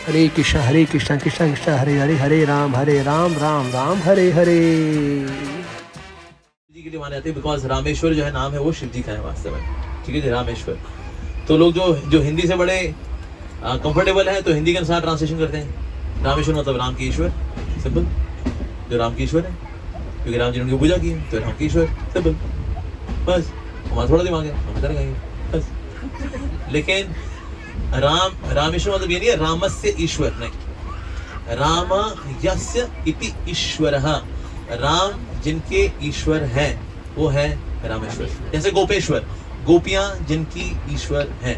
हरे कृष्णा कृष्णा कृष्णा हरे हरे, हरे राम राम राम हरे हरे। जी के लिए माने जाते हैं बिकॉज रामेश्वर जो है नाम है वो शिव जी का है वास्तव में, ठीक है जी, रामेश्वर। तो लोग जो हिंदी से बड़े कंफर्टेबल है तो हिंदी के अनुसार ट्रांसलेशन करते हैं। रामेश्वर मतलब राम के ईश्वर, सिंपल, जो राम के ईश्वर है, क्योंकि राम जी ने उनकी पूजा की है तो राम के ईश्वर, सिंपल, बस। हमारा थोड़ा दिमाग है, हम इधर गए बस। लेकिन रामेश्वर मतलब ये नहीं है रामस्य ईश्वर, नहीं, राम यस्य इति ईश्वरः, राम जिनके ईश्वर हैं वो है रामेश्वर। जैसे गोपेश्वर, गोपियां जिनकी ईश्वर हैं।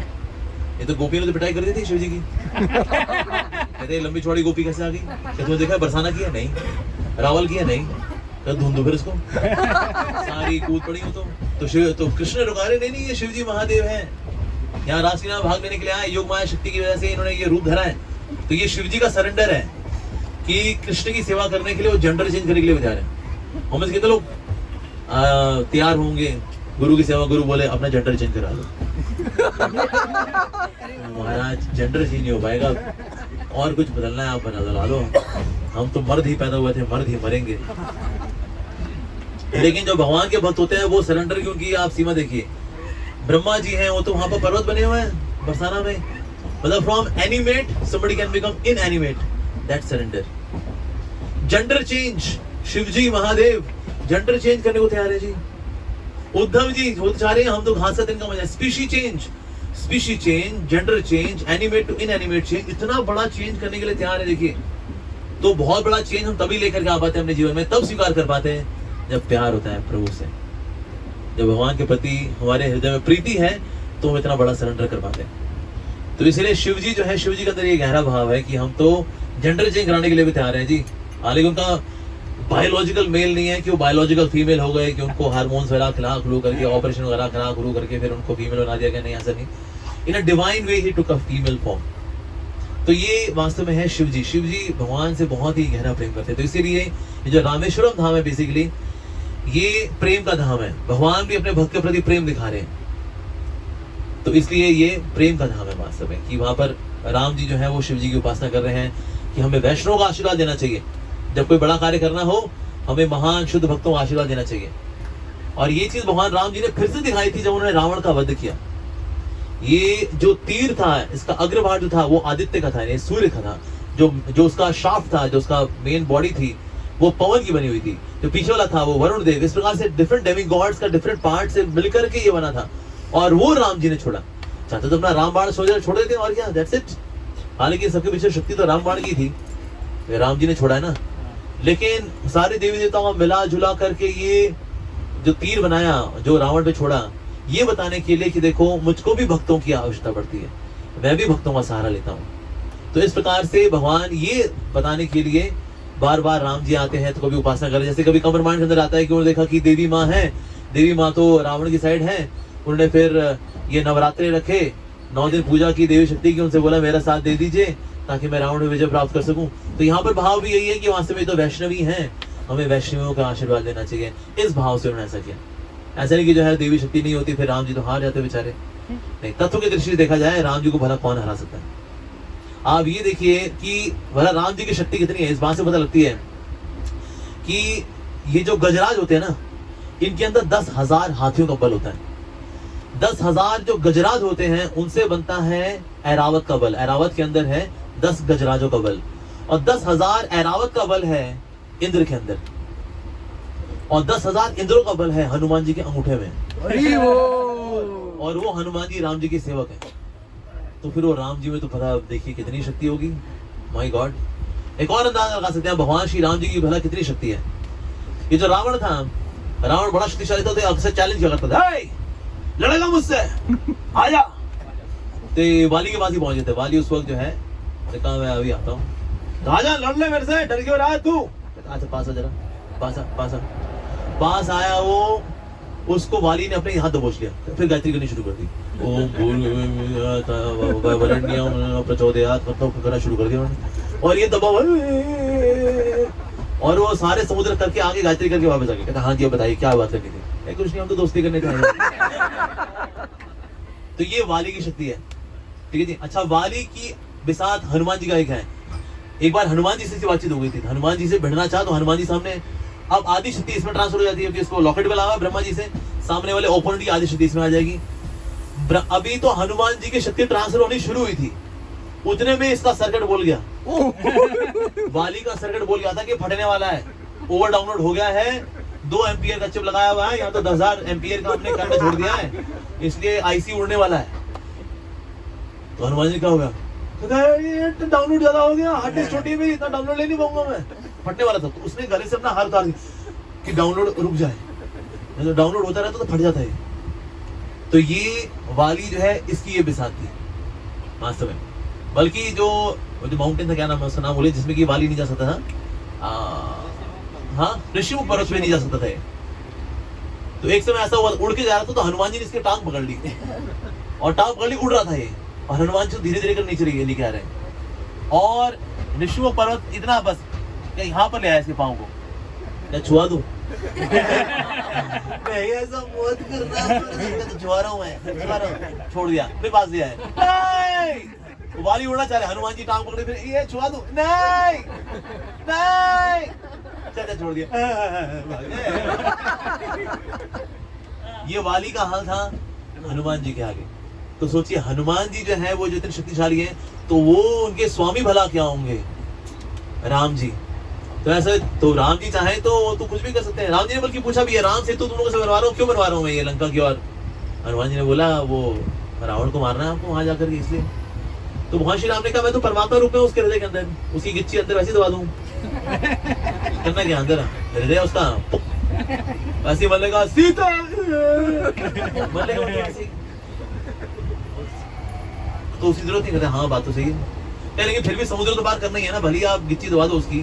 ये तो गोपियों ने तो पिटाई कर दी थी शिव जी की। कहते लंबी चौड़ी गोपी कैसे आ गई? तुमने देखा बरसाना किया? नहीं। रावल किया? नहीं। तो ढूंढ दो फिर इसको। सारी कूद पड़ी हो तो कृष्ण रुका रहे, नहीं ये शिव जी महादेव हैं, यहाँ रासलीला भाग लेने के लिए आए, योग माया शक्ति की वजह से इन्होंने ये रूप धरा है। तो ये शिव जी का सरेंडर है कि कृष्ण की सेवा करने के लिए वो जेंडर चेंज करने के लिए जा रहे हैं। हम कितने लोग तैयार होंगे गुरु की सेवा, गुरु बोले अपना जेंडर चेंज करा लो। महाराज जेंडर चेंज नहीं हो पाएगा, और कुछ बदलना है आप बदला लो, हम तो मर्द ही पैदा हुए थे, मर्द ही मरेंगे। लेकिन जो भगवान के भक्त होते हैं वो सरेंडर की उनकी आप सीमा देखिए। ब्रह्मा जी हैं, वो तो वहां पर पर्वत बने हुए हैं बरसाना में, मतलब from animate somebody can become inanimate, that surrender। Gender change, Shiv ji Mahadev gender change करने को तैयार है जी। उद्धव जी वो चाह रहे हैं हम तो घास का दिन का मजा, species change, gender change, animate to inanimate change, इतना बड़ा चेंज करने के लिए तैयार है। देखिए तो बहुत बड़ा चेंज हम तभी लेकर के आ पाते हैं अपने जीवन में, तब स्वीकार कर पाते हैं जब प्यार होता है प्रभु से, जब भगवान के प्रति हमारे हृदय में प्रीति है तो हम इतना बड़ा सरेंडर कर पाते हैं। तो इसलिए शिव जी जो है, शिव जी का अंदर ये गहरा भाव है कि हम तो जेंडर चेंज कराने के लिए भी तैयार हैं जी। हालांकि उनका बायोलॉजिकल मेल नहीं है कि वो बायोलॉजिकल फीमेल हो गए, कि उनको हार्मोन्स वगैरह खिला खुलू करके, ऑपरेशन वगैरह खिला खुलू करके फिर उनको फीमेल बना दिया गया, नहीं, ऐसा नहीं। In a divine way he took a female form. तो ये वास्तव में है शिव जी। शिव जी भगवान से बहुत ही गहरा प्रेम करते हैं। तो इसीलिए ये जो रामेश्वरम धाम है बेसिकली ये प्रेम का धाम है। भगवान भी अपने भक्त के प्रति प्रेम दिखा रहे हैं, तो इसलिए ये प्रेम का धाम है वास्तव में, कि वहां पर राम जी जो है वो शिव जी की उपासना कर रहे हैं कि हमें वैष्णव का आशीर्वाद देना चाहिए। जब कोई बड़ा कार्य करना हो हमें महान शुद्ध भक्तों का आशीर्वाद देना चाहिए। और ये चीज भगवान राम जी ने फिर से दिखाई थी जब उन्होंने रावण का वध किया। ये जो तीर था, इसका अग्रभाग जो था वो आदित्य का था, यानी सूर्य का था। जो उसका शाफ्ट था, जो उसका मेन बॉडी थी वो पवन की बनी हुई थी। जो पीछे वाला था वो वरुण देव। इस प्रकार से डिफरेंट डेमी गॉड्स का डिफरेंट पार्ट से मिलकर के ये बना था, और वो राम जी ने छोड़ा। चाहते तो अपना राम बाण छोड़ देते और क्या, दैट्स इट। हालांकि सबके पीछे शक्ति तो राम बाण की थी, राम जी ने छोड़ा है ना। लेकिन सारे देवी देवताओं को मिला जुला करके ये जो तीर बनाया, जो रावण पे छोड़ा, ये बताने के लिए कि देखो मुझको भी भक्तों की आवश्यकता पड़ती है, मैं भी भक्तों का सहारा लेता हूँ। तो इस प्रकार से भगवान ये बताने के लिए बार बार राम जी आते हैं तो कभी उपासना करें। जैसे कभी कमरमान के अंदर आता है कि उन्होंने देखा कि देवी माँ है, देवी माँ तो रावण की साइड है, उन्होंने फिर ये नवरात्रे रखे, 9 दिन पूजा की देवी शक्ति की, उनसे बोला मेरा साथ दे दीजिए ताकि मैं रावण में विजय प्राप्त कर सकूं। तो यहाँ पर भाव भी यही है कि वास्तव में तो वैष्णवी हैं, हमें वैष्णवियों का आशीर्वाद लेना चाहिए। इस भाव से उन्होंने ऐसा किया। ऐसा नहीं कि जो है देवी शक्ति नहीं होती फिर राम जी तो हार जाते बेचारे, नहीं। तत्व की दृष्टि से देखा जाए राम जी को भला कौन हरा सकता है। आप ये देखिए कि भला राम जी की शक्ति कितनी है, इस बात से पता लगती है कि ये जो गजराज होते हैं ना, इनके अंदर 10,000 हाथियों का बल होता है। 10,000 जो गजराज होते हैं उनसे बनता है ऐरावत का बल। ऐरावत के अंदर है 10 गजराजों का बल, और 10,000 ऐरावत का बल है इंद्र के अंदर, और 10,000 इंद्रों का बल है हनुमान जी के अंगूठे में। और वो हनुमान जी राम जी के सेवक हैं। तो फिर वो राम जी में तो पता देखिए कितनी शक्ति होगी, माय गॉड। एक और अंदाजा लगा सकते हैं भगवान श्री राम जी की भला कितनी शक्ति है। ये जो रावण था, रावण बड़ा शक्तिशाली था, तो अक्सर चैलेंज किया करता था, लड़ेगा मुझसे, आजा। तो वाली के पास ही पहुंचे थे। वाली उस वक्त जो है कहा मैं अभी आता हूँ, आजा लड़ ले मेरे से, डर क्यों रहा है तू? अच्छा पास आ जरा, पास आया वो, उसको वाली ने अपने हाथ दबोच लिया, फिर गायत्री करनी शुरू कर दी। ओम प्रचोदयात् करना शुरू कर दिया उन्होंने, और ये दबा, और वो सारे समुद्र करके आगे गायत्री करके वापस आ गए। कहता हाँ जी बताइए क्या बात करनी थी? कुछ नहीं, हम तो दोस्ती करने थे। तो ये वाली की शक्ति है, ठीक है जी। अच्छा, वाली की बिसात हनुमान जी का एक है। एक बार हनुमान जी से बातचीत हो गई थी, हनुमान जी से भिड़ना चाहा तो हनुमान जी सामने, अब आदि शक्ति इसमें ट्रांसफर हो जाती है, इसको लॉकेट में लावा ब्रह्मा जी से, सामने वाले ओपोनेंट की आदि शक्ति इसमें आ जाएगी। अभी तो हनुमान जी की शक्ति ट्रांसफर होनी शुरू हुई थी, उतने में इसका सर्किट बोल गया। वाली का सर्किट बोल गया था कि फटने वाला है, ओवर डाउनलोड हो गया है, 2 एम्पियर का चिप लगाया हुआ है, यहाँ तो 10,000 एम्पियर का अपने करंट छोड़ दिया है, इसलिए आईसी उड़ने वाला है। तो हनुमान जी क्या हो गया, डाउनलोड ज्यादा हो गया, हार्ड डिस्क छोटी है, इतना डाउनलोड ले नहीं पाऊंगा मैं, फटने वाला था। तो उसने गले से अपना हाथ उतार दिया कि डाउनलोड रुक जाए, तो डाउनलोड होता रहता तो फट जाता है। तो ये वाली जो है इसकी ये बिसात थी वास्तव में। बल्कि जो माउंटेन था, क्या नाम है उसका, नाम बोले, जिसमें कि वाली नहीं जा सकता था, हाँ ऋषिमुख पर्वत में नहीं जा सकता था। तो एक समय ऐसा हुआ, उड़ के जा रहा था तो हनुमान जी ने इसकी टांग पकड़ ली, और टांग पकड़ ली, उड़ रहा था ये, और हनुमान जी धीरे धीरे कर नीचे लेके आ रहे हैं, और ऋषिमुख पर्वत इतना बस यहाँ पर ले आया इसके पाँव को, क्या छुआ दूं? नहीं ऐसा मत करना, तो छुआ रहा हूँ मैं, छुआ रहा हूँ, छोड़ दिया, फिर पास दिया है, नहीं वाली उड़ना चाह रहे, हनुमान जी टांग पकड़े, फिर ये छुआ दूं, नहीं नहीं, चल छोड़ दिया। ये वाली का हाल था हनुमान जी के आगे। तो सोचिए हनुमान जी जो है वो जो इतने शक्तिशाली हैं, तो वो उनके स्वामी भला क्या होंगे, राम जी। तो ऐसे तो राम जी चाहे तो कुछ भी कर सकते हैं। राम जी ने बल्कि पूछा भी है, राम से तो तुम लोगों से बनवा रहा हूँ, क्यों बनवा रहा हूँ मैं ये लंका की ओर? हनुमान जी ने बोला वो रावण को मारना है आपको वहां जाकर के, इसलिए। तो वहां श्री राम ने कहा मैं तो परमात्मा रूप में उसके हृदय के अंदर, उसकी गिच्ची अंदर वैसे दबा दूं, करना क्या अंदर हृदय उसका वैसे मलेगा, सीता मलेगा तो उसकी जरूरत नहीं करता। हाँ बात तो सही है, लेकिन फिर भी समुद्र तो पार करना ही है ना, भले आप गिच्ची दबा दो उसकी,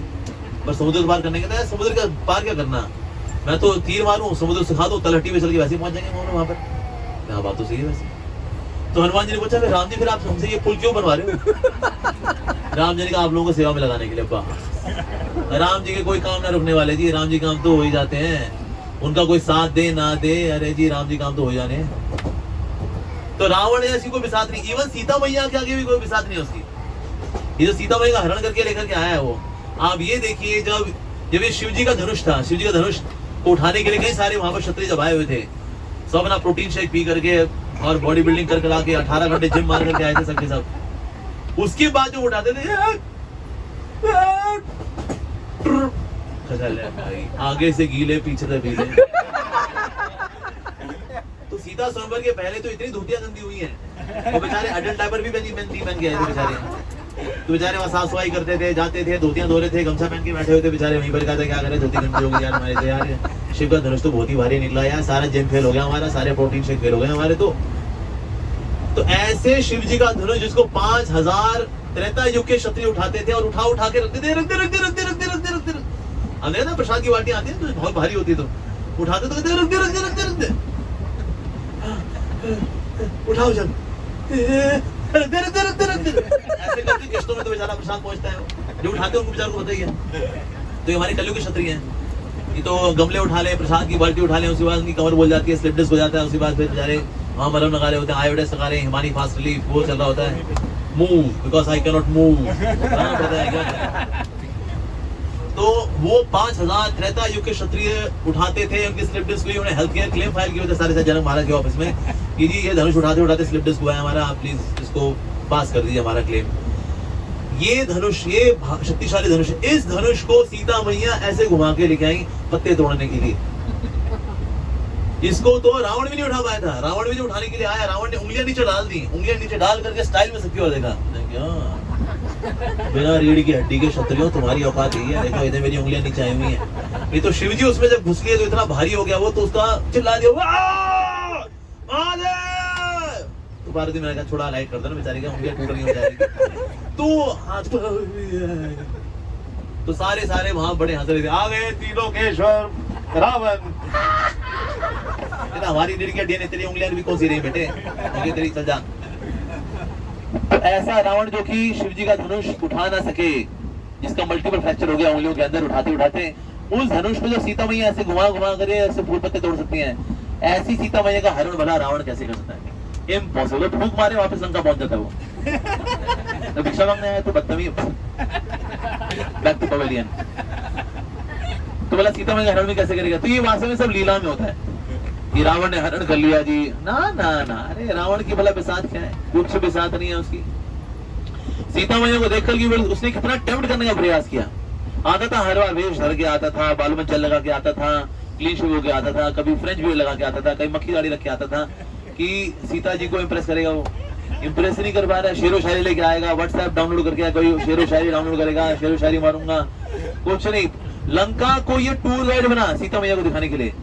पर समुद्र तो पार करने के लिए समुद्र का पार क्या करना, मैं तो तीर मारूं समुद्र सिखा दो, तलहटी में चल के वैसे पहुंच जाएंगे वहां पर। हाँ बात तो सही है वैसे। तो हनुमान जी ने पूछा राम जी फिर आप हमसे ये पुल क्यों बनवा रहे हो? राम जी ने कहा आप लोगों को सेवा में लगाने के लिए। राम जी के कोई काम ना रुकने वाले जी, राम जी काम तो हो ही जाते हैं, उनका कोई साथ दे ना दे, अरे जी राम जी काम तो हो जाने हैं। तो रावण ऐसी कोई बिसात नहीं, इवन सीता मैया के आगे भी कोई बिसात नहीं उसकी। ये जो सीता मैया का हरण करके लेकर के आया है वो, आप ये देखिए, जब ये शिव जी का धनुष था, शिव जी का धनुष को उठाने के लिए कई सारे वहां पर क्षत्रिय जब आए हुए थे, सब अपना प्रोटीन शेक पी करके और बॉडी बिल्डिंग कर के 18 घंटे जिम मार करके आए थे सबके सब। उसके बाद जो उठाते थे भाई, आगे से गीले पीछे से पीले। तो सीता स्वयंवर के पहले तो इतनी धोतियां गंदी हुई हैं, वो बेचारे अडल्ट डायपर भी बन गए थे बेचारे। तो बेचारे वहाँ साफ सफाई करते थे, जाते थे, धोतियां धो रहे थे, गमछा पहन के बैठे हुए थे बेचारे, वहीं पर कहते क्या करे, धोती गंदी हो गई यार हमारे से, यार शिव का धनुष तो बहुत ही भारी निकला यार, सारा जिम फेल हो गया हमारा, सारे प्रोटीन शेक फेल हो गए हमारे। तो ऐसे शिव जी का धनुष जिसको 5000 त्रेता युग के क्षत्रिय उठाते थे, और उठा के रखते थे, रखते हमने ना प्रसाद की बाल्टियां आती है तो बहुत भारी होती, तो उठाते तो रखते उठाओ जब ऐसे करके किश्तों में तो बेचारा प्रसाद पहुंचता है, जो उठाते हैं उनको बेचारों को बताइए। तो ये हमारे कलयुग के क्षत्रिय हैं, ये तो गमले उठा ले, प्रसाद की बाल्टी उठा ले, उसके बाद उनकी कमर बोल जाती है, स्लिप डिस्क हो जाता है, उसके बाद फिर बेचारे वहाँ मलहम लगा रहे होते हैं, आयोडेक्स लगा रहे हैं, हिमानी फास्ट रिलीफ वो चल रहा होता है, move because I can not move, पता है क्या। तो वो 5000 त्रेता युग के क्षत्रिय उठाते थे, उनकी स्लिप डिस्क हुई, उन्हें हेल्थ केयर क्लेम फाइल किए थे सारे जनक महाराज के ऑफिस में कि जी ये धनुष उठाते स्लिप डिस्क हुआ है हमारा, आप प्लीज इसको पास कर दीजिए हमारा क्लेम। ये धनुष, ये शक्तिशाली धनुष, इस धनुष को सीता मैया ऐसे घुमा के लेके आई पत्ते तोड़ने के लिए। इसको तो रावण भी नहीं उठा पाया था, रावण भी जो उठाने के लिए आया, रावण ने उंगलियां नीचे डाल दी, उंगलियां नीचे डाल करके स्टाइल में सबकी ओर देखा, बिना रीढ़ की हड्डी के क्षत्रियों तुम्हारी औकात यही है, देखो इधर मेरी उंगलियां नीचे आई हुई हैं। ये तो शिव जी उसमें जब घुस लिए तो इतना भारी हो गया वो, तो उसका चिल्ला दिया तो पार्वती मैंने कहा थोड़ा लाइट कर दो ना, बेचारी का उंगलियां टूट रही हो जाएगी। तो हाथ तो सारे वहां बड़े हंस रहे थे, आ गए तीनों केश्वर रावण। हमारी रीढ़ की हड्डियां ने, तेरी उंगलियां भी कौन सी रही बेटे, तेरी चल जा। तो ऐसा रावण जो कि शिव जी का धनुष उठा ना सके, जिसका मल्टीपल फ्रैक्चर हो गया उंगलियों के अंदर उठाते, उस धनुष को जो सीता मैया ऐसे घुमा कर ऐसे फूल पत्ते तोड़ सकती हैं, ऐसी सीता मैया का हरण भला रावण कैसे कर सकता है? इम्पॉसिबल। फूंक मारे वापस लंका पहुंच जाता है वो। तो भिक्षा मांगने आया तो बदतमीज। Back to pavilion. तो बोला सीता मैया हरण में कैसे करेगा? तो ये वास्तव में सब लीला में होता है। ये रावण ने हरण कर लिया जी, ना ना ना, अरे रावण की भला बिसात क्या है? कुछ बिसात नहीं है उसकी। सीता मैया को देखकर कि उसने कितना टेम्प्ट करने का प्रयास किया। आता था हर बार वेश धर के आता था, बालों में जल लगा के आता था, क्लीन शेव होके आता था, कभी फ्रेंच भी लगा के आता था, कभी मक्खी दाढ़ी रख के आता था कि सीता जी को इम्प्रेस करेगा। वो इम्प्रेस नहीं कर पा रहा है। शेरो शायरी लेके आएगा, व्हाट्सएप डाउनलोड करके कोई शेरो शायरी डाउनलोड करेगा, शेरो शायरी मारूंगा, कुछ नहीं। लंका को ये टूर गाइड बना सीता मैया को दिखाने के लिए।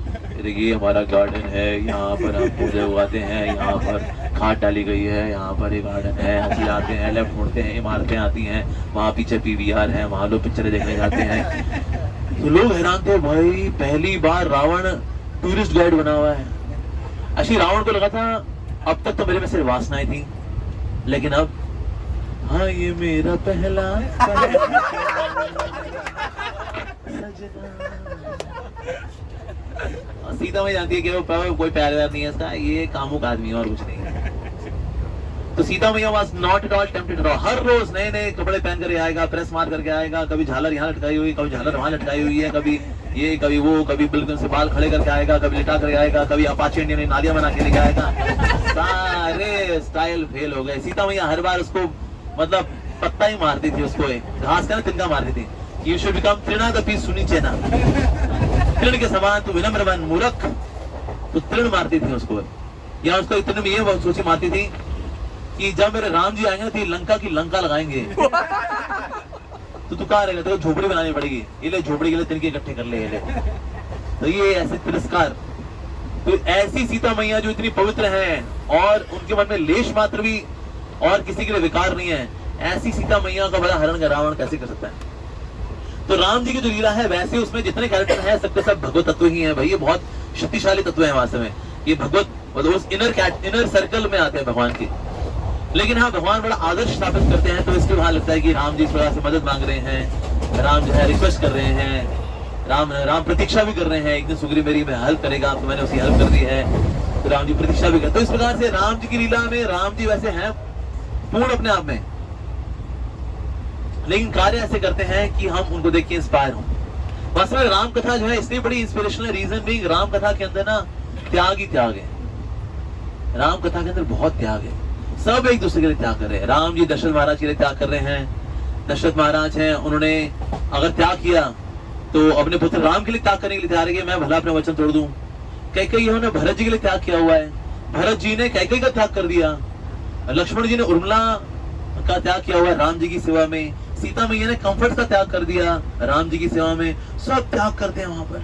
ये हमारा गार्डन है, यहाँ पर हम पौधे उगाते हैं, यहाँ पर खाद डाली गई है, यहाँ पर एक गार्डन है, हंसी आते हैं, लेफ्ट मुड़ते हैं, इमारतें आती हैं, वहाँ पीछे पीवीआर है, वहाँ लोग पिक्चरें देखने जाते हैं। तो लोग हैरान थे, भाई पहली बार रावण टूरिस्ट गाइड बना हुआ है। ऐसी रावण को लगा था अब तक तो मेरे में सिर्फ वासनाएं थी, लेकिन अब हाँ ये मेरा पहला सीता मैं जानती है कि वो कोई प्यार व्यार नहीं है इसका, ये कामुक आदमी है और कुछ नहीं है। तो सीता मैया was not at all tempted. हर रोज नए नए कपड़े पहन कर आएगा, प्रेस मार करके आएगा, कभी झालर यहाँ लटकाई हुई, कभी झालर वहां लटकाई हुई है, कभी ये कभी वो, कभी बिल्कुल से बाल खड़े करके आएगा, कभी लिटा करके आएगा, कभी अपाचे इंडियन नादिया बना के लेके आएगा। सारे स्टाइल फेल हो गए। सीता मैया हर बार उसको मतलब पत्ता ही मारती थी, उसको घास का ना तिनका मारती थी। यू शुड बिकम तृणा द पीस सुनी चेना, तृण के समान तू विनम्र बन मूर्ख। तो तृण मारती थी उसको, या उसको इतने में ये सोची मारती थी कि जब मेरे राम जी आएंगे तो लंका की लंका लगाएंगे। तो तू कहाँ रहेगा? तो झोपड़ी बनानी पड़ेगी, ये ले झोपड़ी के लिए तिनके इकट्ठे कर ले। तो ये ऐसे तिरस्कार। तो ऐसी सीता मैया जो इतनी पवित्र है और उनके मन में लेश मात्र भी और किसी के लिए विकार नहीं है, ऐसी सीता मैया का बड़ा हरण का रावण कैसे कर सकता है? तो राम जी की जो लीला है, वैसे उसमें जितने कैरेक्टर हैं सबके सब भगवत तत्व ही हैं भाई। ये बहुत शक्तिशाली तत्व है वास्तव में। ये भगवत मतलब उस इनर सर्कल में आते हैं भगवान के। लेकिन हाँ, भगवान बड़ा आदर्श स्थापित करते हैं, तो इसके वहां लगता है कि राम जी इस प्रकार से मदद मांग रहे हैं, राम जो है रिक्वेस्ट कर रहे हैं, राम प्रतीक्षा भी कर रहे हैं, एक दिन सुग्रीव मेरी में हेल्प करेगा, तो मैंने उसकी हेल्प कर दी है, तो राम जी प्रतीक्षा भी करते। तो इस प्रकार से राम जी की लीला में राम जी वैसे हैं पूर्ण अपने आप में, लेकिन कार्य ऐसे करते हैं कि हम उनको देख के इंस्पायर हों। वास्तव में राम कथा जो है इसलिए बड़ी इंस्पिरेशनल, रीजन भी राम कथा के अंदर ना त्याग ही त्याग है। राम कथा के अंदर बहुत त्याग है, सब एक दूसरे के लिए त्याग कर रहे हैं। राम जी दशरथ महाराज के लिए त्याग कर रहे हैं। दशरथ महाराज हैं, उन्होंने अगर त्याग किया तो अपने पुत्र राम के लिए त्याग करने के लिए तैयार है कि मैं भला अपना वचन तोड़ दूं। कैकेयी उन्होंने भरत जी के लिए त्याग किया हुआ है, भरत जी ने कैकेयी का त्याग कर दिया। लक्ष्मण जी ने उर्मिला का त्याग किया हुआ है राम जी की सेवा में। सीता मैया ने कंफर्ट का त्याग कर दिया राम जी की सेवा में। सब त्याग करते हैं वहां पर।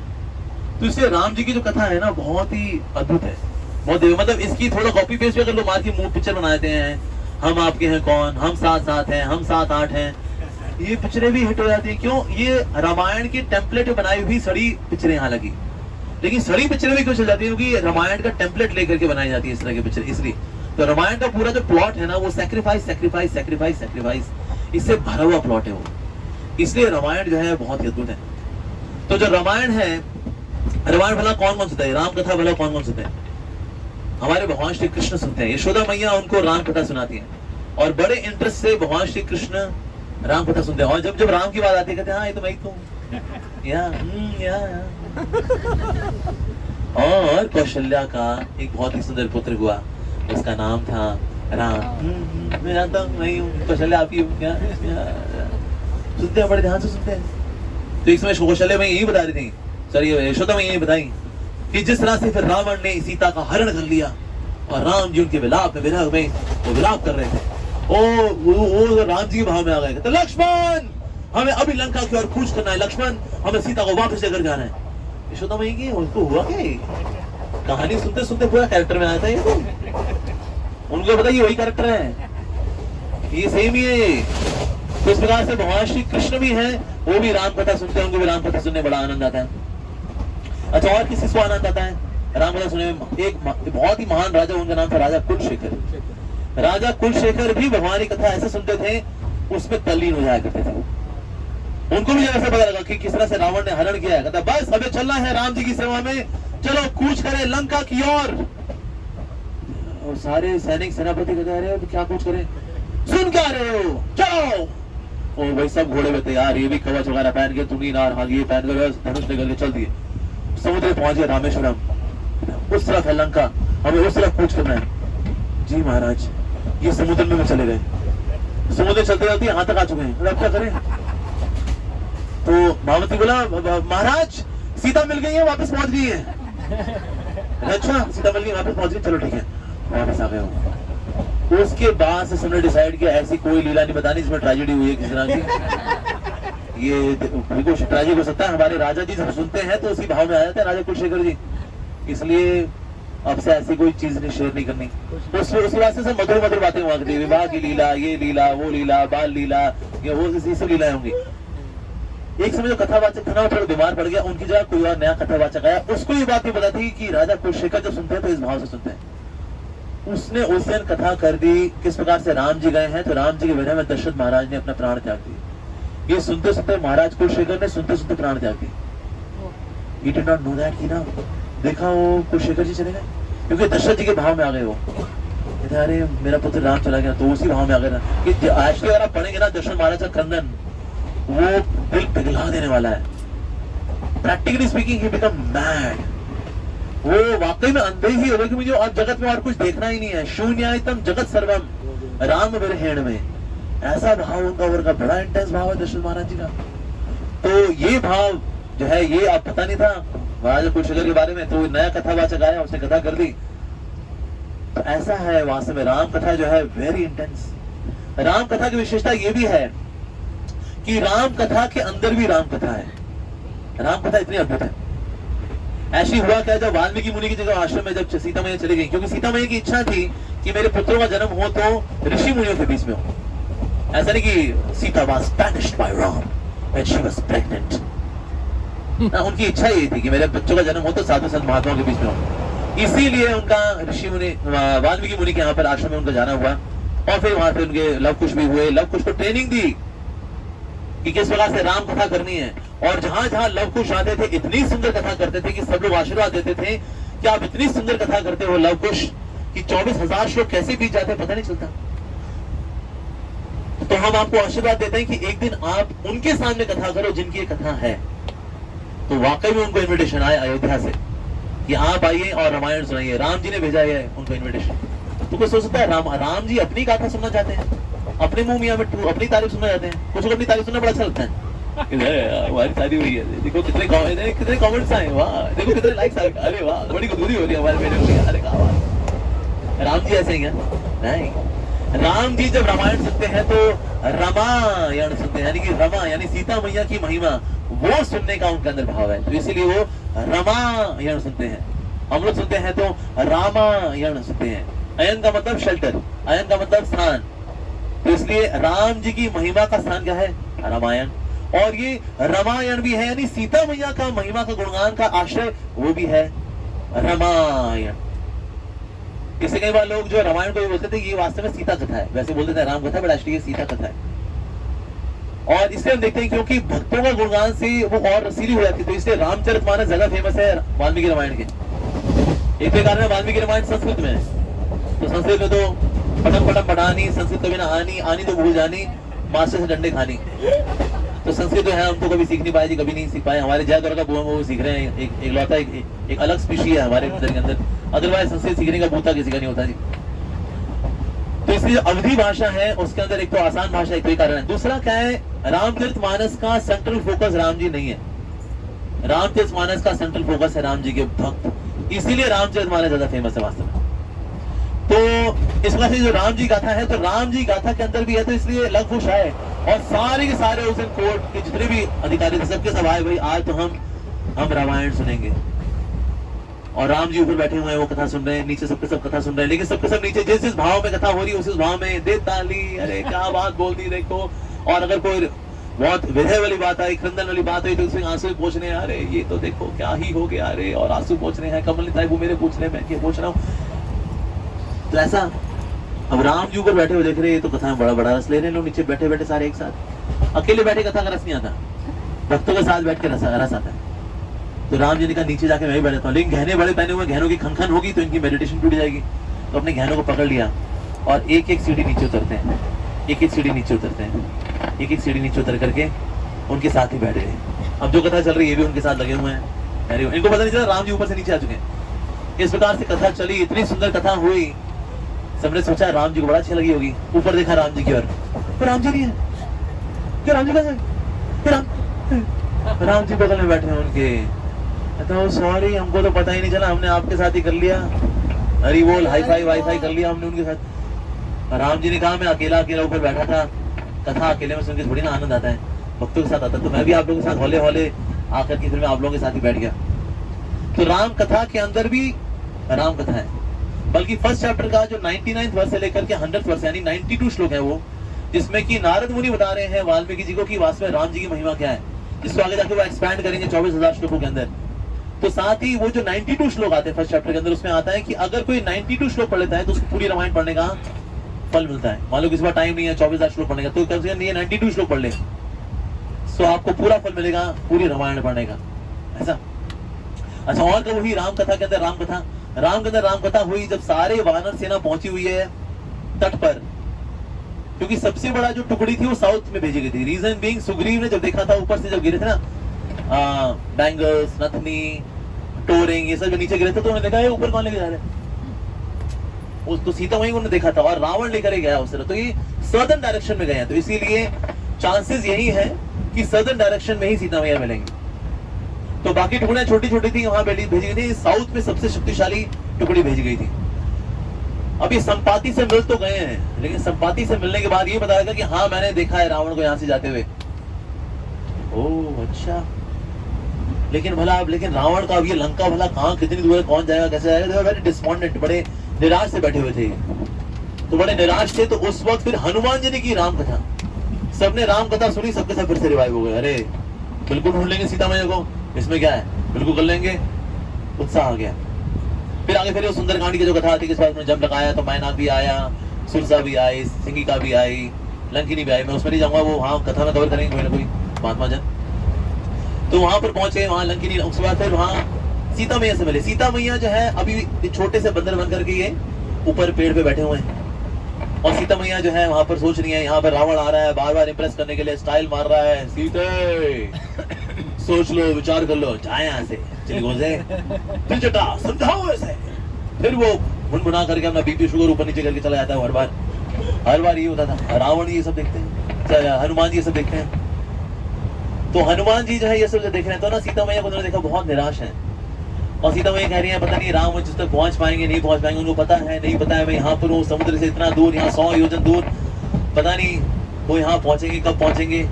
तो इसलिए राम जी की जो कथा है ना, बहुत ही अद्भुत है, बहुत मतलब इसकी थोड़ा कॉपी पेस्ट भी अगर लोग मार के मूव पिक्चर बनाते हैं, हम आपके हैं कौन, हम 7-7 हैं, हम 7-8 हैं, ये पिक्चरें भी हिट हो जाती है। क्यों? ये रामायण की टेम्पलेट बनाई हुई सड़ी पिक्चरें यहाँ लगी, लेकिन सड़ी पिक्चरें भी क्यों चल जाती है? क्योंकि रामायण का टेम्पलेट लेकर के बनाई जाती है इस तरह की पिक्चर। इसलिए तो रामायण का पूरा जो प्लॉट है ना, वो सैक्रिफाइस इससे भरा हुआ प्लॉट है वो, इसलिए रामायण जो है बहुत ही अद्भुत है। तो जो रामायण है, रामायण भला कौन कौन सुनता है? राम कथा भला कौन कौन सुनता है? हमारे भगवान श्री कृष्ण सुनते हैं। यशोदा मैया उनको राम कथा सुनाती है और बड़े इंटरेस्ट से भगवान श्री कृष्ण राम कथा सुनते हैं। और जब जब राम की बात आती है कहते हैं हाँ ये तो मैं तो और कौशल्या का एक बहुत ही सुंदर पुत्र हुआ, उसका नाम था राम। मैं जानता हूँ, मैं हूँ कौशल्या, आपकी क्या? सुनते हैं, बड़े ध्यान से सुनते हैं। तो इसमें कौशल्या में यही बता रही थी, सॉरी यशोदा में यही बताई कि जिस तरह से फिर रावण ने सीता का हरण कर लिया और राम जी उनके विलाप में विरह में वो विलाप कर रहे थे, वो राम जी के भाव में आ गए। तो लक्ष्मण हमें अभी लंका की ओर कूच करना है, लक्ष्मण हमें सीता को वापस लेकर जाना है। यशोदा मैया की उनको हुआ क्या? कहानी सुनते सुनते पूरा कैरेक्टर में आया था ये तो। उनको पता ये वही कैरेक्टर है, ये सेम ही है। तो इस प्रकार से भगवान श्री कृष्ण भी हैं, वो भी राम कथा सुनते हैं, उनको भी राम कथा सुनने बड़ा आनंद आता है। अच्छा, और किसी को आनंद आता है राम कथा सुनने में? एक बहुत ही महान राजा, उनका नाम था राजा कुलशेखर। राजा कुलशेखर भी भगवान की कथा ऐसे सुनते थे, उसमें तल्लीन हो जाया करते थे। उनको भी ऐसा पता लगा कि किस तरह से रावण ने हरण किया है, कहता बस हमें चलना है राम जी की सेवा में, चलो कूच करें लंका की ओर। और सारे सैनिक सेनापति कहते हैं अरे क्या कूच करें, सुन क्या रहे हो, चलो। ओ भाई सब घोड़े में तैयार, ये भी कवच वगैरह पहन के, तुनीनार हाँ ये पहन कर धनुष लेकर के चल दिए। समुद्र पहुंच गए रामेश्वरम, उस तरफ है लंका, हमें उस तरफ कूच करना है। जी महाराज, ये समुद्र में चले गए, समुद्र चलते चलते यहाँ तक आ चुके हैं, अब क्या करें। तो महावती बोला महाराज सीता मिल गई है, वापस पहुंच गई है। अच्छा सीता मिल गई, वापस पहुंच गई, चलो ठीक है, वापस आ गए हो। उसके बाद से सबने डिसाइड किया ऐसी कोई लीला नहीं बतानी जिसमें ट्रेजेडी हुई है किसी तरह की। ये बिल्कुल ट्रेजेडी हो सकता है, हमारे राजा जी जब सुनते हैं तो उसी भाव में आ जाते हैं राजा कुलशेखर जी, इसलिए अब से ऐसी कोई चीज नहीं शेयर नहीं करनी। उस वास्ते से मधुर मधुर बातें हुआ करती, विवाह की लीला, ये लीला, वो लीला, बाल लीला, ये वो सब लीलाएं होंगी। एक समय जो कथावाचक था ना, वो थोड़ा बीमार पड़ गया, उनकी जगह कोई और नया कथावाचक आया। उसको ये बात नहीं पता थी कि राजा कुलशेखर जब सुनते हैं तो इस भाव से सुनते हैं। उसने उस दिन कथा कर दी किस प्रकार से राम जी गए हैं, तो राम जी के विरह में दशरथ महाराज ने अपना प्राण त्याग दिया। ये सुनते सुनते महाराज कुलशेखर ने सुनते सुनते प्राण त्याग दिया। He did not know that कि ना देखा वो कुलशेखर जी चले गए, क्योंकि दशरथ जी के भाव में आ गए। वो कहते अरे मेरा पुत्र राम चला गया, तो उसी भाव में आ गए ना कि आज के अगर आप पढ़ेंगे ना दशरथ महाराज का क्रंदन, वो दिल पिघला देने वाला है। Practically speaking he become mad, वो वाकई में अंधे ही हो गए कि मुझे और जगत में और कुछ देखना ही नहीं है। शून्यायतम जगत सर्वम राम विरहेण में, ऐसा भाव उनका वर्ग का बड़ा इंटेंस भाव है दशरथ महाराज जी का। तो ये भाव जो है ये आप पता नहीं था महाराजा कुलशेखर के बारे में, तो नया कथावाचक आया, उसने कथा कर दी। तो ऐसा है वास्तव में राम कथा जो है वेरी इंटेंस। राम कथा की विशेषता ये भी है कि राम कथा के अंदर भी राम कथा है। राम कथा इतनी अद्भुत है। ऐसी हुआ क्या, जब वाल्मीकि मुनि की जगह आश्रम में जब सीता मैया चली गई, क्योंकि सीता मैया की इच्छा थी कि मेरे पुत्रों का जन्म हो तो ऋषि मुनियों के बीच में हो। ऐसा नहीं कि Sita was banished by Ram when she was pregnant. उनकी इच्छा ये थी कि मेरे बच्चों का जन्म हो तो साधु संत महात्माओं के बीच में हो। इसीलिए उनका ऋषि मुनि वाल्मीकि मुनि के यहाँ पर आश्रम में उनका जाना हुआ, और फिर वहां पे उनके लव कुश भी हुए। लव कुश को ट्रेनिंग दी कि किस प्रकार से राम कथा करनी है, और जहां जहां लव कुश आते थे इतनी सुंदर कथा करते थे कि सब लोग आशीर्वाद देते थे कि आप इतनी सुंदर कथा करते हो लव कुश कि 24,000 श्लोक कैसे बीत जाते पता नहीं चलता। तो हम आपको आशीर्वाद देते हैं कि एक दिन आप उनके सामने कथा करो जिनकी ये कथा है। तो वाकई में उनको इन्विटेशन आया अयोध्या से कि आप आइए और रामायण सुनाइए। राम जी ने भेजा है उनको इन्विटेशन। तो कोई सोच सकता है राम जी अपनी गाथा सुनना चाहते हैं, अपने मुंह मियां मिट्टू अपनी तारीफ सुनना चाहते हैं। कुछ अपनी तारीफ सुनना बड़ा अच्छा लगता है, हमारी शादी हुई है, देखो कितने कमेंट्स आए, वाह देखो कितने लाइक्स आए, अरे वाह बड़ी गुदगुदी हो रही है हमारे बेटे को, अरे क्या बात। राम जी ऐसे ही हैं? नहीं, राम जी जब रामायण सुनते हैं तो रामायण सुनते हैं, यानी कि रमा यानी सीता मैया की महिमा वो सुनने का उनके अंदर भाव है, तो इसीलिए वो रामायण सुनते हैं। हम लोग सुनते हैं तो रामायण सुनते हैं। अयन का मतलब शेल्टर, अयन का मतलब स्थान, तो इसलिए राम जी की महिमा का स्थान क्या है? रामायण। और ये रामायण भी है, यानी सीता मैया का महिमा का गुणगान का आश्रय वो भी है रामायण। इससे कई बार लोग जो रामायण को बोलते थे ये वास्तव में सीता कथा है, वैसे बोलते थे राम कथा, बट एक्चुअली ये सीता कथा है। और इसलिए हम देखते हैं क्योंकि भक्तों का गुणगान से वो और रसीली हो जाती है, तो इसलिए रामचरितमानस ज्यादा फेमस है वाल्मीकि रामायण के। एक कारण है वाल्मीकि रामायण संस्कृत में है, तो संस्कृत में तो पटम पटम पढ़ानी, संस्कृत तो बिना आनी, आनी तो भूल जानी, मास्टर से डंडे खानी। तो संस्कृत जो है हम तो कभी सीख नहीं पाए जी, कभी नहीं सीख पाए। हमारे जयद्वार का बुआ वो सीख रहे हैं, एक लौता एक अलग स्पीशी है हमारे के अंदर, अदरवाइज संस्कृत सीखने का बूता किसी का नहीं होता जी। तो इसलिए अवधि भाषा है उसके अंदर एक तो आसान भाषा, एक तो कारण है। दूसरा क्या है, रामचरितमानस का सेंट्रल फोकस राम जी नहीं है, रामचरितमानस का सेंट्रल फोकस है राम जी के भक्त, इसीलिए रामचरितमानस ज्यादा फेमस है वास्तव में। तो इस वजह से जो राम जी गाथा है, तो राम जी गाथा के अंदर भी है, तो इसलिए लव कुश आए और सारे के सारे उस दिन कोर्ट के जितने भी अधिकारी थे सबके सब आए, भाई आज तो हम रामायण सुनेंगे। और राम जी ऊपर बैठे हुए हैं, वो कथा सुन रहे हैं, नीचे सबके सब कथा सुन रहे हैं, लेकिन सबके सब नीचे जिस जिस भाव में कथा हो रही है उस भाव में दे ताली, अरे क्या बात बोल दी देखो। और अगर कोई बहुत विधेय वाली बात आई, क्रंदन वाली बात हुई, तो उसमें आंसू पूछ रहे हैं, अरे ये तो देखो क्या ही हो गया, अरे और आंसू पूछ रहे हैं, कमल ताई वो मेरे पूछ रहे हैं, मैं क्या पूछ रहा हूँ। तो ऐसा अब राम जी ऊपर बैठे हुए देख रहे हैं, तो कथा में बड़ा बड़ा रस ले रहे हैं लोग, नीचे बैठे बैठे सारे एक साथ। अकेले बैठे कथा का रस नहीं आता, भक्तों के साथ बैठ के रस आता है। तो राम जी ने कहा नीचे जाके मैं भी बैठता हूँ, लेकिन गहने बड़े पहने हुए, गहनों की खनखन होगी तो इनकी मेडिटेशन टूट जाएगी। तो अपने गहनों को पकड़ लिया और एक एक सीढ़ी नीचे उतरते हैं, एक एक सीढ़ी नीचे उतरते हैं, एक एक सीढ़ी नीचे उतर करके उनके साथ ही बैठ गए। अब जो कथा चल रही है ये भी उनके साथ लगे हुए हैं। अरे इनको पता नहीं चला राम जी ऊपर से नीचे आ चुके हैं। इस प्रकार से कथा चली, इतनी सुंदर कथा हुई, सबने सोचा राम जी को बड़ा अच्छी लगी होगी। ऊपर देखा राम जी की ओर, तो राम जी नहीं है, क्या राम जी कैसे? राम जी बगल में बैठे हैं उनके। तो सॉरी, हमको तो पता ही नहीं चला, हमने आपके साथ ही कर लिया, हरी बोल हाई फाई वाई फाई कर लिया हमने उनके साथ। राम जी ने कहा मैं अकेला अकेला ऊपर बैठा था, कथा अकेले में सुन के थोड़ी ना आनंद आता है, भक्तों के साथ आता, तो मैं भी आप लोगों के साथ हौले हौले आकर के फिर मैं आप लोगों के साथ ही बैठ गया। तो राम कथा के अंदर भी राम कथा है, बल्कि फर्स्ट चैप्टर का जो 99th वर्ष से लेकर के 100th वर्ष यानी 92 श्लोक है वो, जिसमें कि नारद मुनि बता रहे हैं वाल्मीकि जी को कि वास्तव में राम जी की महिमा क्या है, जिसको आगे जाके वो एक्सपैंड करेंगे 24,000 श्लोकों के अंदर। तो साथ ही वो जो 92 श्लोक आते हैं फर्स्ट चैप्टर के अंदर, उसमें आता है कि अगर कोई 92 श्लोक पढ़ लेता है तो उसको पूरी रामायण पढ़ने का फल मिलता है। मान लो किसी बार टाइम नहीं है 24,000 श्लोक पढ़ने का, तो कम से कम ये 92 श्लोक पढ़ ले तो आपको पूरा फल मिलेगा पूरी रामायण पढ़ने का, ऐसा। अच्छा, और तो वही राम कथा के अंदर राम के अंदर राम कथा हुई जब सारे वानर सेना पहुंची हुई है तट पर, क्योंकि सबसे बड़ा जो टुकड़ी थी वो साउथ में भेजी गई थी। रीजन बीइंग, सुग्रीव ने जब देखा था ऊपर से जब गिरे थे ना बैंगल्स, नथनी, टोरिंग, ये सब जो नीचे गिरे थे, तो उन्होंने देखा ऊपर कौन लेके जा रहे हैं, तो सीता वहीं उन्होंने देखा था और रावण लेकर ही गया उस तरह। तो ये सदर्न डायरेक्शन में गए हैं, तो इसीलिए चांसेस यही है कि सदर्न डायरेक्शन में ही सीता मैया मिलेंगी। तो बाकी टुकड़ियां छोटी छोटी थी, वहां भेजी गई थी। साउथ में सबसे शक्तिशाली टुकड़ी भेजी गई थी। अभी संपाति से मिल तो गए हैं, लेकिन संपाति से मिलने के बाद ये बताया कि हाँ मैंने देखा है रावण को यहाँ से जाते हुए। ओह अच्छा, लेकिन रावण का अब ये लंका भला कहाँ कितनी दूर है, कौन जाएगा, कैसे जाएगा? वेरी डिस्पॉन्डेंट, बड़े निराश से बैठे हुए थे, तो बड़े निराश थे। तो उस वक्त फिर हनुमान जी ने की राम कथा, सबने राम कथा सुनी, सबके सब फिर से रिवाइव हो गए। अरे बिल्कुल ढूंढ लेंगे सीता मैया को, इसमें क्या है, बिल्कुल कर लेंगे, उत्साह आ गया। फिर आगे फिर सुंदरकांड की जो कथा आती है, किस बात में जब लगाया तो मैनाक भी आया, सुरसा भी आई, सिंगिका भी आई, लंकिनी भी आई। मैं उसमें नहीं जाऊंगा, वो वहाँ कथा में कवर करेंगे कोई ना कोई महात्मा जन। तो वहां पर पहुंचे, वहां लंकिनी, उसके बाद फिर वहां सीता मैया से मिले। सीता मैया जो है अभी छोटे से बंदर बन करके ये ऊपर पेड़ पे बैठे हुए हैं, और सीता मैया जो है वहां पर सोच रही है, यहाँ पर रावण आ रहा है, बार बार इंप्रेस करने के लिए स्टाइल मार रहा है, सीते सोच लो, विचार कर लो, जाए यहाँ से, फिर चटा समझाओ ऐसे। फिर वो मुनमुना करके अपना बीपी शुगर ऊपर नीचे करके चला जाता है। हर बार ये होता था। रावण ये सब देखते हैं, हनुमान जी ये सब देखते हैं। तो हनुमान जी जो है ये सब जो देख रहे हैं, तो ना सीता मैया को उन्होंने देखा बहुत निराश है, और सीता मैया कह रही है पता नहीं राम जिस तक पहुंच पाएंगे नहीं पहुंच पाएंगे, उनको पता है नहीं पता है, मैं यहाँ पर हूँ समुद्र से इतना दूर, यहाँ 100 योजन दूर, पता नहीं वो यहाँ पहुंचेंगे कब पहुंचेंगे,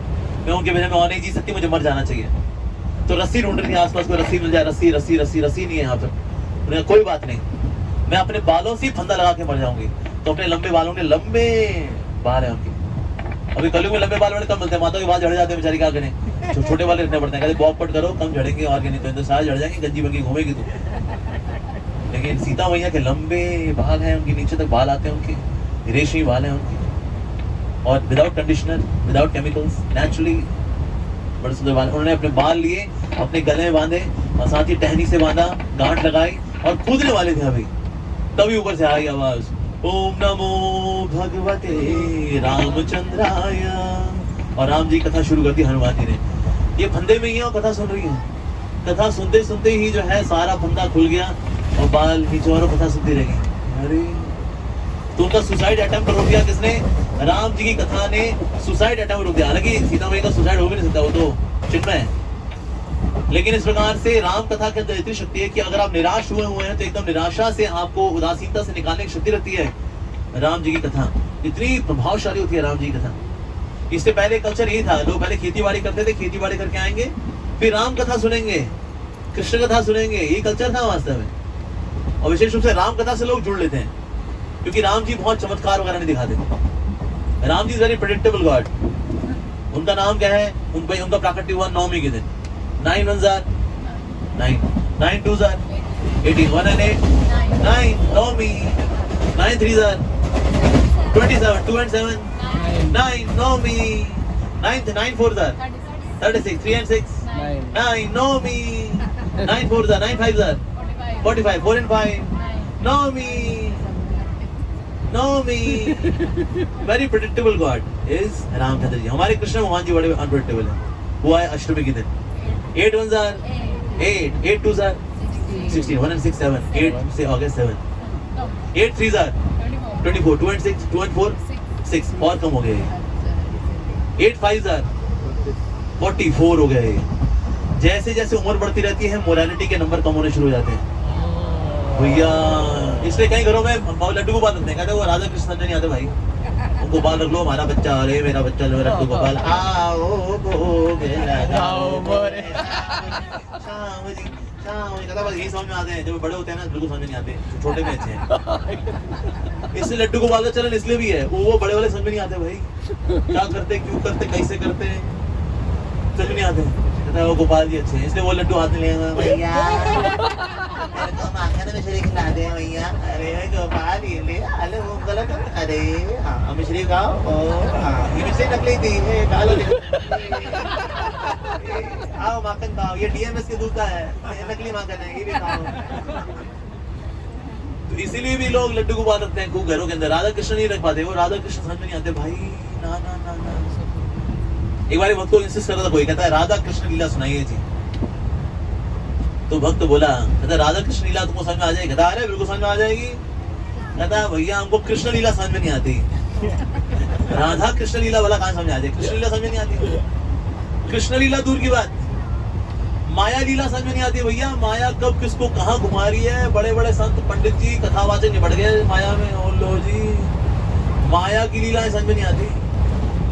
मैं उनके बिना में और नहीं जी सकती, मुझे मर जाना चाहिए। तो रस्सी ढूंढ रही थी आसपास, कोई रस्सी मिल जाए, रस्सी रस्सी रस्सी रस्सी नहीं है यहाँ पर। उन्होंने कोई बात नहीं, मैं अपने बालों से फंदा लगा के मर जाऊंगी। तो अपने लंबे बालों ने, लंबे बाल है उनके, अभी कलयुग में लंबे बाल बड़े कम मिलते हैं, माता के बाल झड़ जाते हैं बेचारी, क्या करें, छोटे वाले रखने पड़ते हैं। कहते बॉब कट करो कम झड़ेंगे, और नहीं तो सारे झड़ जाएंगे, गंजी बन के घूमेगी तू। लेकिन सीता मैया के लंबे बाल हैं, उनके नीचे तक बाल आते हैं, उनके रेशमी बाल हैं उनके, और without conditioner, without chemicals, naturally बड़े सुंदर बाल। उन्होंने अपने बाल लिए, अपने गले में बांधे, और साथ ही टहनी से बांधा, गांठ लगाई, और कूदने वाले थे अभी, तभी ऊपर से आई आवाज, ओम नमो भगवते रामचंद्राय, और राम जी कथा शुरू कर दी हनुमान जी ने। ये फंदे में ही है और कथा सुन रही है। कथा सुनते सुनते ही जो है सारा फंदा खुल गया और बाल नीचे, और कथा सुनती रही। अरे तो उनका सुसाइड अटेम्प्ट रोक दिया किसने? राम जी की कथा ने सुसाइड अटेम्प्ट रोक दिया। हालांकि सीता मैया का सुसाइड हो भी नहीं सकता, वो तो चिन्मय है, लेकिन इस प्रकार से राम कथा के अंदर इतनी शक्ति है कि अगर आप निराश हुए हैं तो एकदम निराशा से आपको, उदासीनता से निकालने की शक्ति रखती है राम जी की कथा। इतनी प्रभावशाली होती है राम जी की कथा। इससे पहले कल्चर यही था, लोग पहले खेती बाड़ी करते थे, खेती बाड़ी करके आएंगे, फिर राम कथा सुनेंगे, कृष्ण कथा सुनेंगे, ये कल्चर था वास्तव में। और विशेष रूप से राम कथा से लोग जुड़ लेते हैं, क्योंकि राम जी बहुत चमत्कार वगैरह नहीं दिखाते। Ram ji is very predictable God. उनका नाम क्या है? उनका प्राकट्य हुआ नवमी के दिन। 9 1 9, 9 2 18, 1 and 8 9, नवमी। 9 3 27, 2 and 7 9, नवमी। 9 4 36, 3 and 6 9, नवमी। 9 4 9 5 45, 4 and 5 नवमी। No me very predictable God is Ramchandra ji. हमारे कृष्ण भगवान जी बड़े अनप्रेडिक्टेबल है. वो आए अष्टमी के दिन. 8 1s are 8, 8 2s are 16, 1 and 6 7, 8 से August 7, 8 3s are 24, 2 and 6, 2 and 4 6 और कम हो गए. 8 5s are 44 हो गए. जैसे जैसे उम्र बढ़ती रहती है मोरालिटी के नंबर कम होने शुरू हो जाते हैं भैया. इसलिए कई घरों में लड्डू गोपाल रखते हैं. कहते हैं वो राधा कृष्ण समझ नहीं आते भाई. वो गोपाल रख लो, हमारा बच्चा, अरे मेरा बच्चा लो, लड्डू गोपाल आओ भोग लगाओ मोरे शाम जी शाम जी. कहता बस यही समझ में आते हैं. जब बड़े होते हैं ना बिल्कुल समझ नहीं आते. छोटे में अच्छे हैं. इसलिए लड्डू गोपाल का चलन इसलिए भी है. वो बड़े वाले समझ में नहीं आते भाई. क्या करते, क्यों करते, कैसे करते, समझ में नहीं आते. वो गोपाल जी अच्छे हैं इसलिए वो लड्डू हाथ में लेगा भैया मेरे को मांगने में मिश्री खिला दे भैया. अरे गोपाल ये ले, अरे वो गलत है. अरे हाँ मिश्री खाओ. हाँ ये मिश्री नकली थी, खा लो. आओ माखन खाओ, ये डीएमएस के दूध का है, नकली माखन है, ये भी खाओ. तो इसीलिए भी लोग लड्डू गोपाल रखते हैं खूब घरों के अंदर. राधा कृष्ण नहीं रख पाते. वो राधा कृष्ण समझ में नहीं आते भाई. ना ना ना ना. एक बार भक्त को इंसिस्ट कर रहा था कोई, कहता है राधा कृष्ण लीला सुनाइए जी. तो भक्त बोला, कहता राधा कृष्ण लीला तुमको समझ में आ जाएगी. कहता अरे बिल्कुल समझ में आ जाएगी. कहता भैया हमको कृष्ण लीला समझ में नहीं आती. राधा कृष्ण लीला वाला कहाँ समझ में आ जाए. कृष्ण लीला समझ में नहीं आती. कृष्ण लीला दूर की बात, माया लीला समझ में नहीं आती भैया. माया कब किसको कहाँ घुमा रही है. बड़े बड़े संत पंडित जी कथावाचक निपट गए माया में. ओ लो जी, माया की लीला समझ में नहीं आती.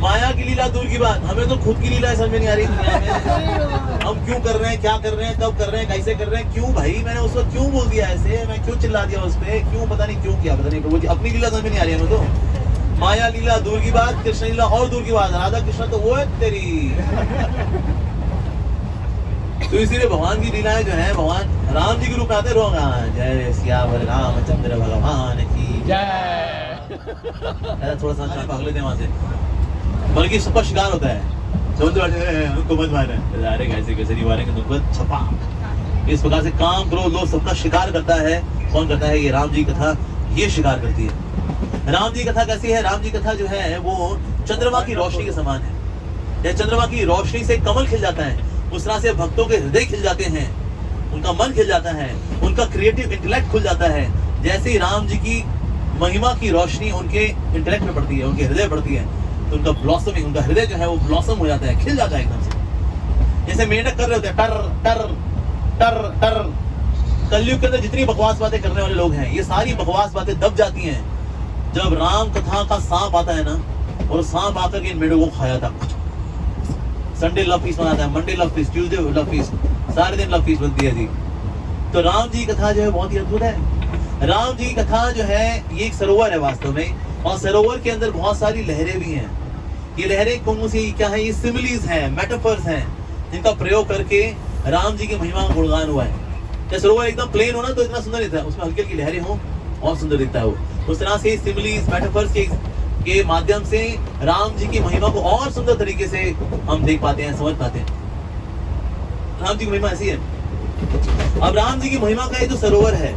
माया की लीला दूर की बात, हमें तो खुद की लीला समझ में नहीं आ रही दुनिया में. हम क्यों कर रहे हैं, क्या कर रहे हैं, कब कर रहे हैं, कैसे कर रहे हैं, क्यों भाई मैंने उस वक्त क्यों बोल दिया ऐसे, मैं क्यों चिल्ला दिया उस पे, क्यों पता नहीं क्यों किया, पता नहीं. प्रभु जी अपनी लीला समझ में नहीं आ रही है हमें तो. माया लीला दूर की बात, कृष्ण लीला और दूर की बात. राधा कृष्ण तो वो है तेरी. तो इसीलिए भगवान की लीलाएं जो है, भगवान राम जी के रूप में आते रोगा. जय सियावर रामचंद्र भगवान की जय. थोड़ा सा भाग लेते हैं वहां से, बल्कि सबका शिकार होता है. उनको मत मारे. अरे कैसे कैसे नहीं मारेंगे तुमको, छपा. इस प्रकार से काम करो, लोग सबका शिकार करता है. कौन करता है? ये राम जी कथा ये शिकार करती है. राम जी कथा कैसी है? राम जी कथा जो है वो चंद्रमा की रोशनी के समान है. जैसे चंद्रमा की रोशनी से कमल खिल जाता है, उस तरह से भक्तों के हृदय खिल जाते हैं, उनका मन खिल जाता है, उनका क्रिएटिव इंटेलेक्ट खुल जाता है. जैसे ही राम जी की महिमा की रोशनी उनके इंटेलेक्ट में पड़ती है, उनके हृदय पड़ती है, तो उनका ब्लॉसमिंग, उनका हृदय जो है वो ब्लॉसम हो जाता है, खिल जाता है एकदम से. जैसे मेंढक कर रहे होते हैं टर टर टर टर. कलयुग के अंदर जितनी बकवास बातें करने वाले लोग हैं, ये सारी बकवास बातें दब जाती हैं जब राम कथा का सांप आता है ना, और सांप आकर के इन मेंढकों को खाया था. संडे लव फीस मनाता है, Monday love fees, Tuesday love fees, सारे दिन लव फीस बनती है जी. तो राम जी कथा जो है बहुत ही अद्भुत है. राम जी कथा जो है ये एक सरोवर है वास्तव में, और सरोवर के अंदर बहुत सारी लहरें भी हैं. ये लहरें कौन सी क्या है? ये सिमिलीज हैं, मेटाफर्स हैं, जिनका प्रयोग करके राम जी की महिमा का गुणगान हुआ है. जब सरोवर एकदम प्लेन हो ना तो इतना सुंदर दिखता है, उसमें हल्की हल्की लहरें हो और सुंदर दिखता है वो. उस तरह से सिमिलीज, मेटाफर्स के माध्यम से राम जी की महिमा को और सुंदर तरीके से हम देख पाते हैं, समझ पाते हैं. राम जी की महिमा ऐसी है. अब राम जी की महिमा का ये जो सरोवर है,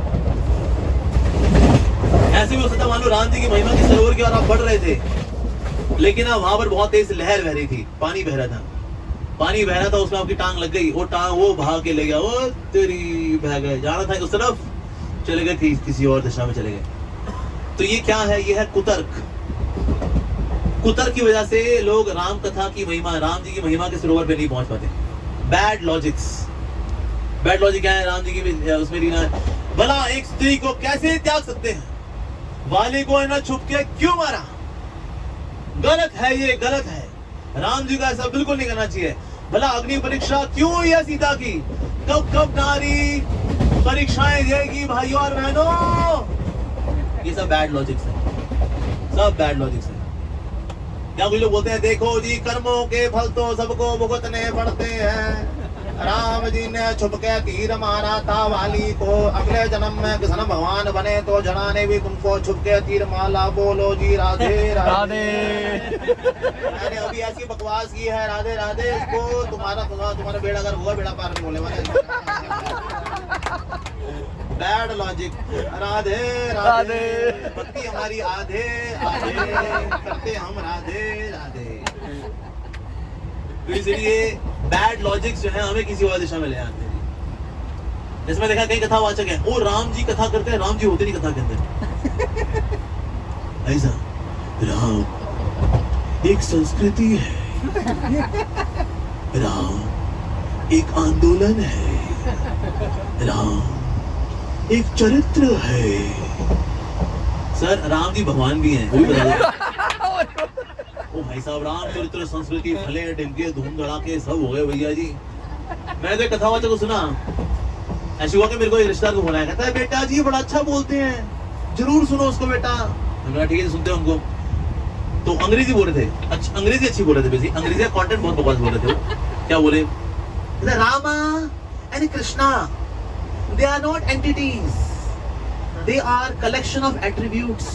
ऐसे भी हो सकता मान लो राम जी की महिमा के सरोवर की ओर आप बढ़ रहे थे, लेकिन अब वहां पर बहुत तेज लहर बह रही थी, पानी बह रहा था. पानी बह रहा था, उसमें आपकी टांग लग गई, वो टांग वो भाग के ले गया, वो तेरी बह गए. जाना था उस तरफ, चले गए किसी और दिशा में चले गए. तो ये क्या है? ये है कुतर्क. कुतर्क की वजह से लोग राम कथा की महिमा, राम जी की महिमा के सरोवर पे नहीं पहुंच पाते. Bad logics. बैड लॉजिक क्या है? राम जी की उसमें लीला है, भला एक स्त्री को कैसे त्याग सकते हैं, वाली को इन्हें छुप के क्यों मारा, गलत है, ये गलत है. राम जी का ऐसा बिल्कुल नहीं करना चाहिए. भला अग्नि परीक्षा क्यों हुई है सीता की, कब कब नारी परीक्षाएं देगी भाइयों और बहनों. ये सब बैड लॉजिक्स है, सब बैड लॉजिक्स है. क्या कुछ लोग बोलते हैं देखो जी कर्मों के फल तो सबको भुगतने पड़ते हैं. राम जी ने छुप के तीर मारा था वाली को, अगले जन्म में कृष्ण भगवान बने तो जना ने भी तुमको छुप के तीर माला। बोलो जी राधे राधे। मैंने अभी ऐसी बकवास की है राधे राधे, इसको तुम्हारा बेड़ा अगर हुआ बेड़ा पार बोले वाले बैड लॉजिक। राधे राधे, भक्ति हमारी आधे आधे करते हम राधे राधे। तो इसलिए बैड लॉजिक्स जो है हमें किसी और दिशा में ले आते हैं। इसमें देखा कई कथावाचक है, वो राम जी कथा करते हैं, राम जी होते नहीं कथा के अंदर। ऐसा राम एक संस्कृति है, राम एक आंदोलन है, राम एक चरित्र है। सर राम जी भगवान भी हैं, वो भी बता दो। ओ भाई साहब, राम चरित्र संस्कृति फले ढिमके धूम धड़ाके सब हो गए भैया जी। मैं तो कथावाचक को सुना, ऐसे हुआ कि मेरे को एक रिश्तेदार को बोला है, कहता है बेटा जी बड़ा अच्छा बोलते हैं, जरूर सुनो उसको बेटा। मैंने ठीक है सुनते हैं उनको। तो अंग्रेजी बोल रहे थे, अंग्रेजी अच्छी बोल रहे थे, बेसिक अंग्रेजी का कंटेंट बहुत बकवास बोल रहे थे वो। क्या बोले, Rama and Krishna they are not entities, they are collection of attributes.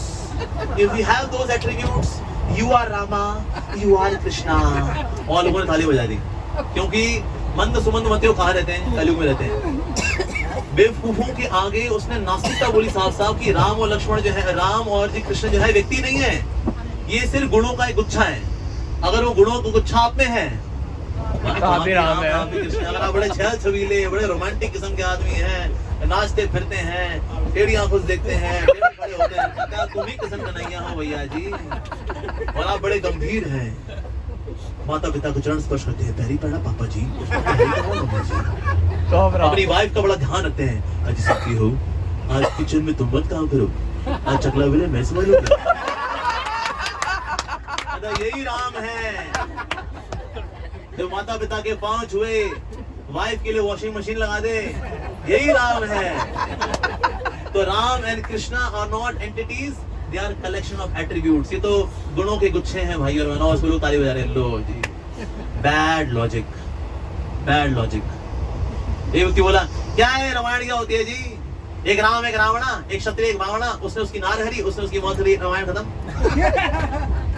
If you have those attributes, you are Rama, you are Krishna. और लोगों ने ताली बजा दी, क्योंकि मंद सुमंद मतियों कहाँ रहते हैं, कलयुग में रहते हैं। बेवकूफों के आगे उसने नास्तिकता बोली साफ साफ कि राम और लक्ष्मण जो है, राम और जी कृष्ण जो है व्यक्ति नहीं है, ये सिर्फ गुणों का एक गुच्छा है। अगर वो गुणों का गुच्छा आप में है, राम है। अगर आप बड़े छल छबीले बड़े रोमांटिक किस्म के आदमी हैं, नाचते फिरते हैं, टेढ़ी आंखों से देखते हैं, खड़े होते हैं, क्या तुम ही किस्म का नहीं हो भैया जी। और आप बड़े गंभीर हैं, माता पिता को चरण स्पर्श करते हैं, पैरी पड़ा पापा जी, अपनी वाइफ का बड़ा ध्यान रखते हैं। आज सबकी हो, आज किचन में तुम मत काम करो, आज चकला विले मैं समझ लूंगा। यही राम है जो माता पिता के पांव छुए, वाइफ के लिए वॉशिंग मशीन लगा दे, यही राम है। तो Ram and Krishna are not entities, they are collection of attributes. ये तो गुणों के गुच्छे हैं भाई और बहनों। उसको लोग ताली बजा रहे हैं, लो जी बैड लॉजिक, बैड लॉजिक। एक व्यक्ति बोला क्या है रामायण क्या होती है जी, एक राम एक रावणा, एक क्षत्रिय एक भावना, उसने उसकी नार हरी, उसने उसकी मौत हरी, रामायण खत्म।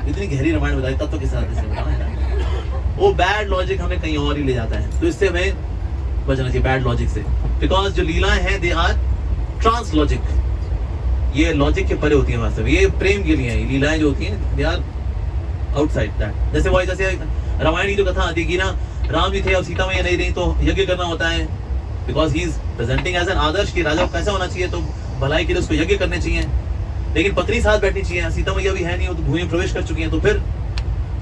इतनी गहरी रामायण बताई तब तो किस तरह वो बैड लॉजिक हमें कहीं और ही ले जाता है। तो इससे हमें बचना चाहिए बैड लॉजिक से, बिकॉज जो लीलाएं हैं दे आर ट्रांस लॉजिक, ये लॉजिक के परे होती है वास्तव में, ये प्रेम के लिए है। लीलाएं जो होती हैं दे आर आउटसाइड दैट। जैसे वही जैसे रामायण की जो कथा आती है कि ना राम जी थे अब सीता मैया नहीं रही तो यज्ञ करना होता है, because he is presenting as an आदर्श कि राजा कैसा होना चाहिए, तो भलाई के लिए उसको यज्ञ करने चाहिए, लेकिन पत्नी साथ बैठनी चाहिए। सीता मैया भी है नहीं, वो तो भूमि में प्रवेश कर चुकी है।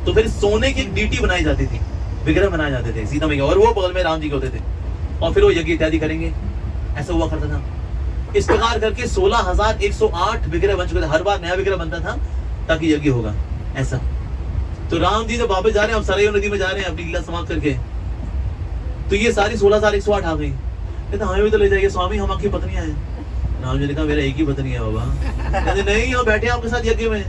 तो फिर सोने की एक डीटी बनाई जाती थी, विग्रह बनाए जाते थे सीता मैया, और वो बगल में राम जी के होते थे, और फिर वो यज्ञ इत्यादि करेंगे, ऐसा हुआ करता था। इस प्रकार करके 16,108 विग्रह बन चुके थे, हर बार नया विग्रह बनता था ताकि यज्ञ होगा ऐसा। तो राम जी जब वापस जा रहे हैं, अब सरयू नदी में जा रहे हैं अपनी लीला समाप्त करके, तो ये सारी 16,108 आ गई। कहते हमें भी तो ले जाइए स्वामी, हम आपकी पत्नियां हैं। राम जी ने कहा मेरा एक ही पत्नी है बाबा। कहते नहीं हम बैठे आपके साथ यज्ञ में,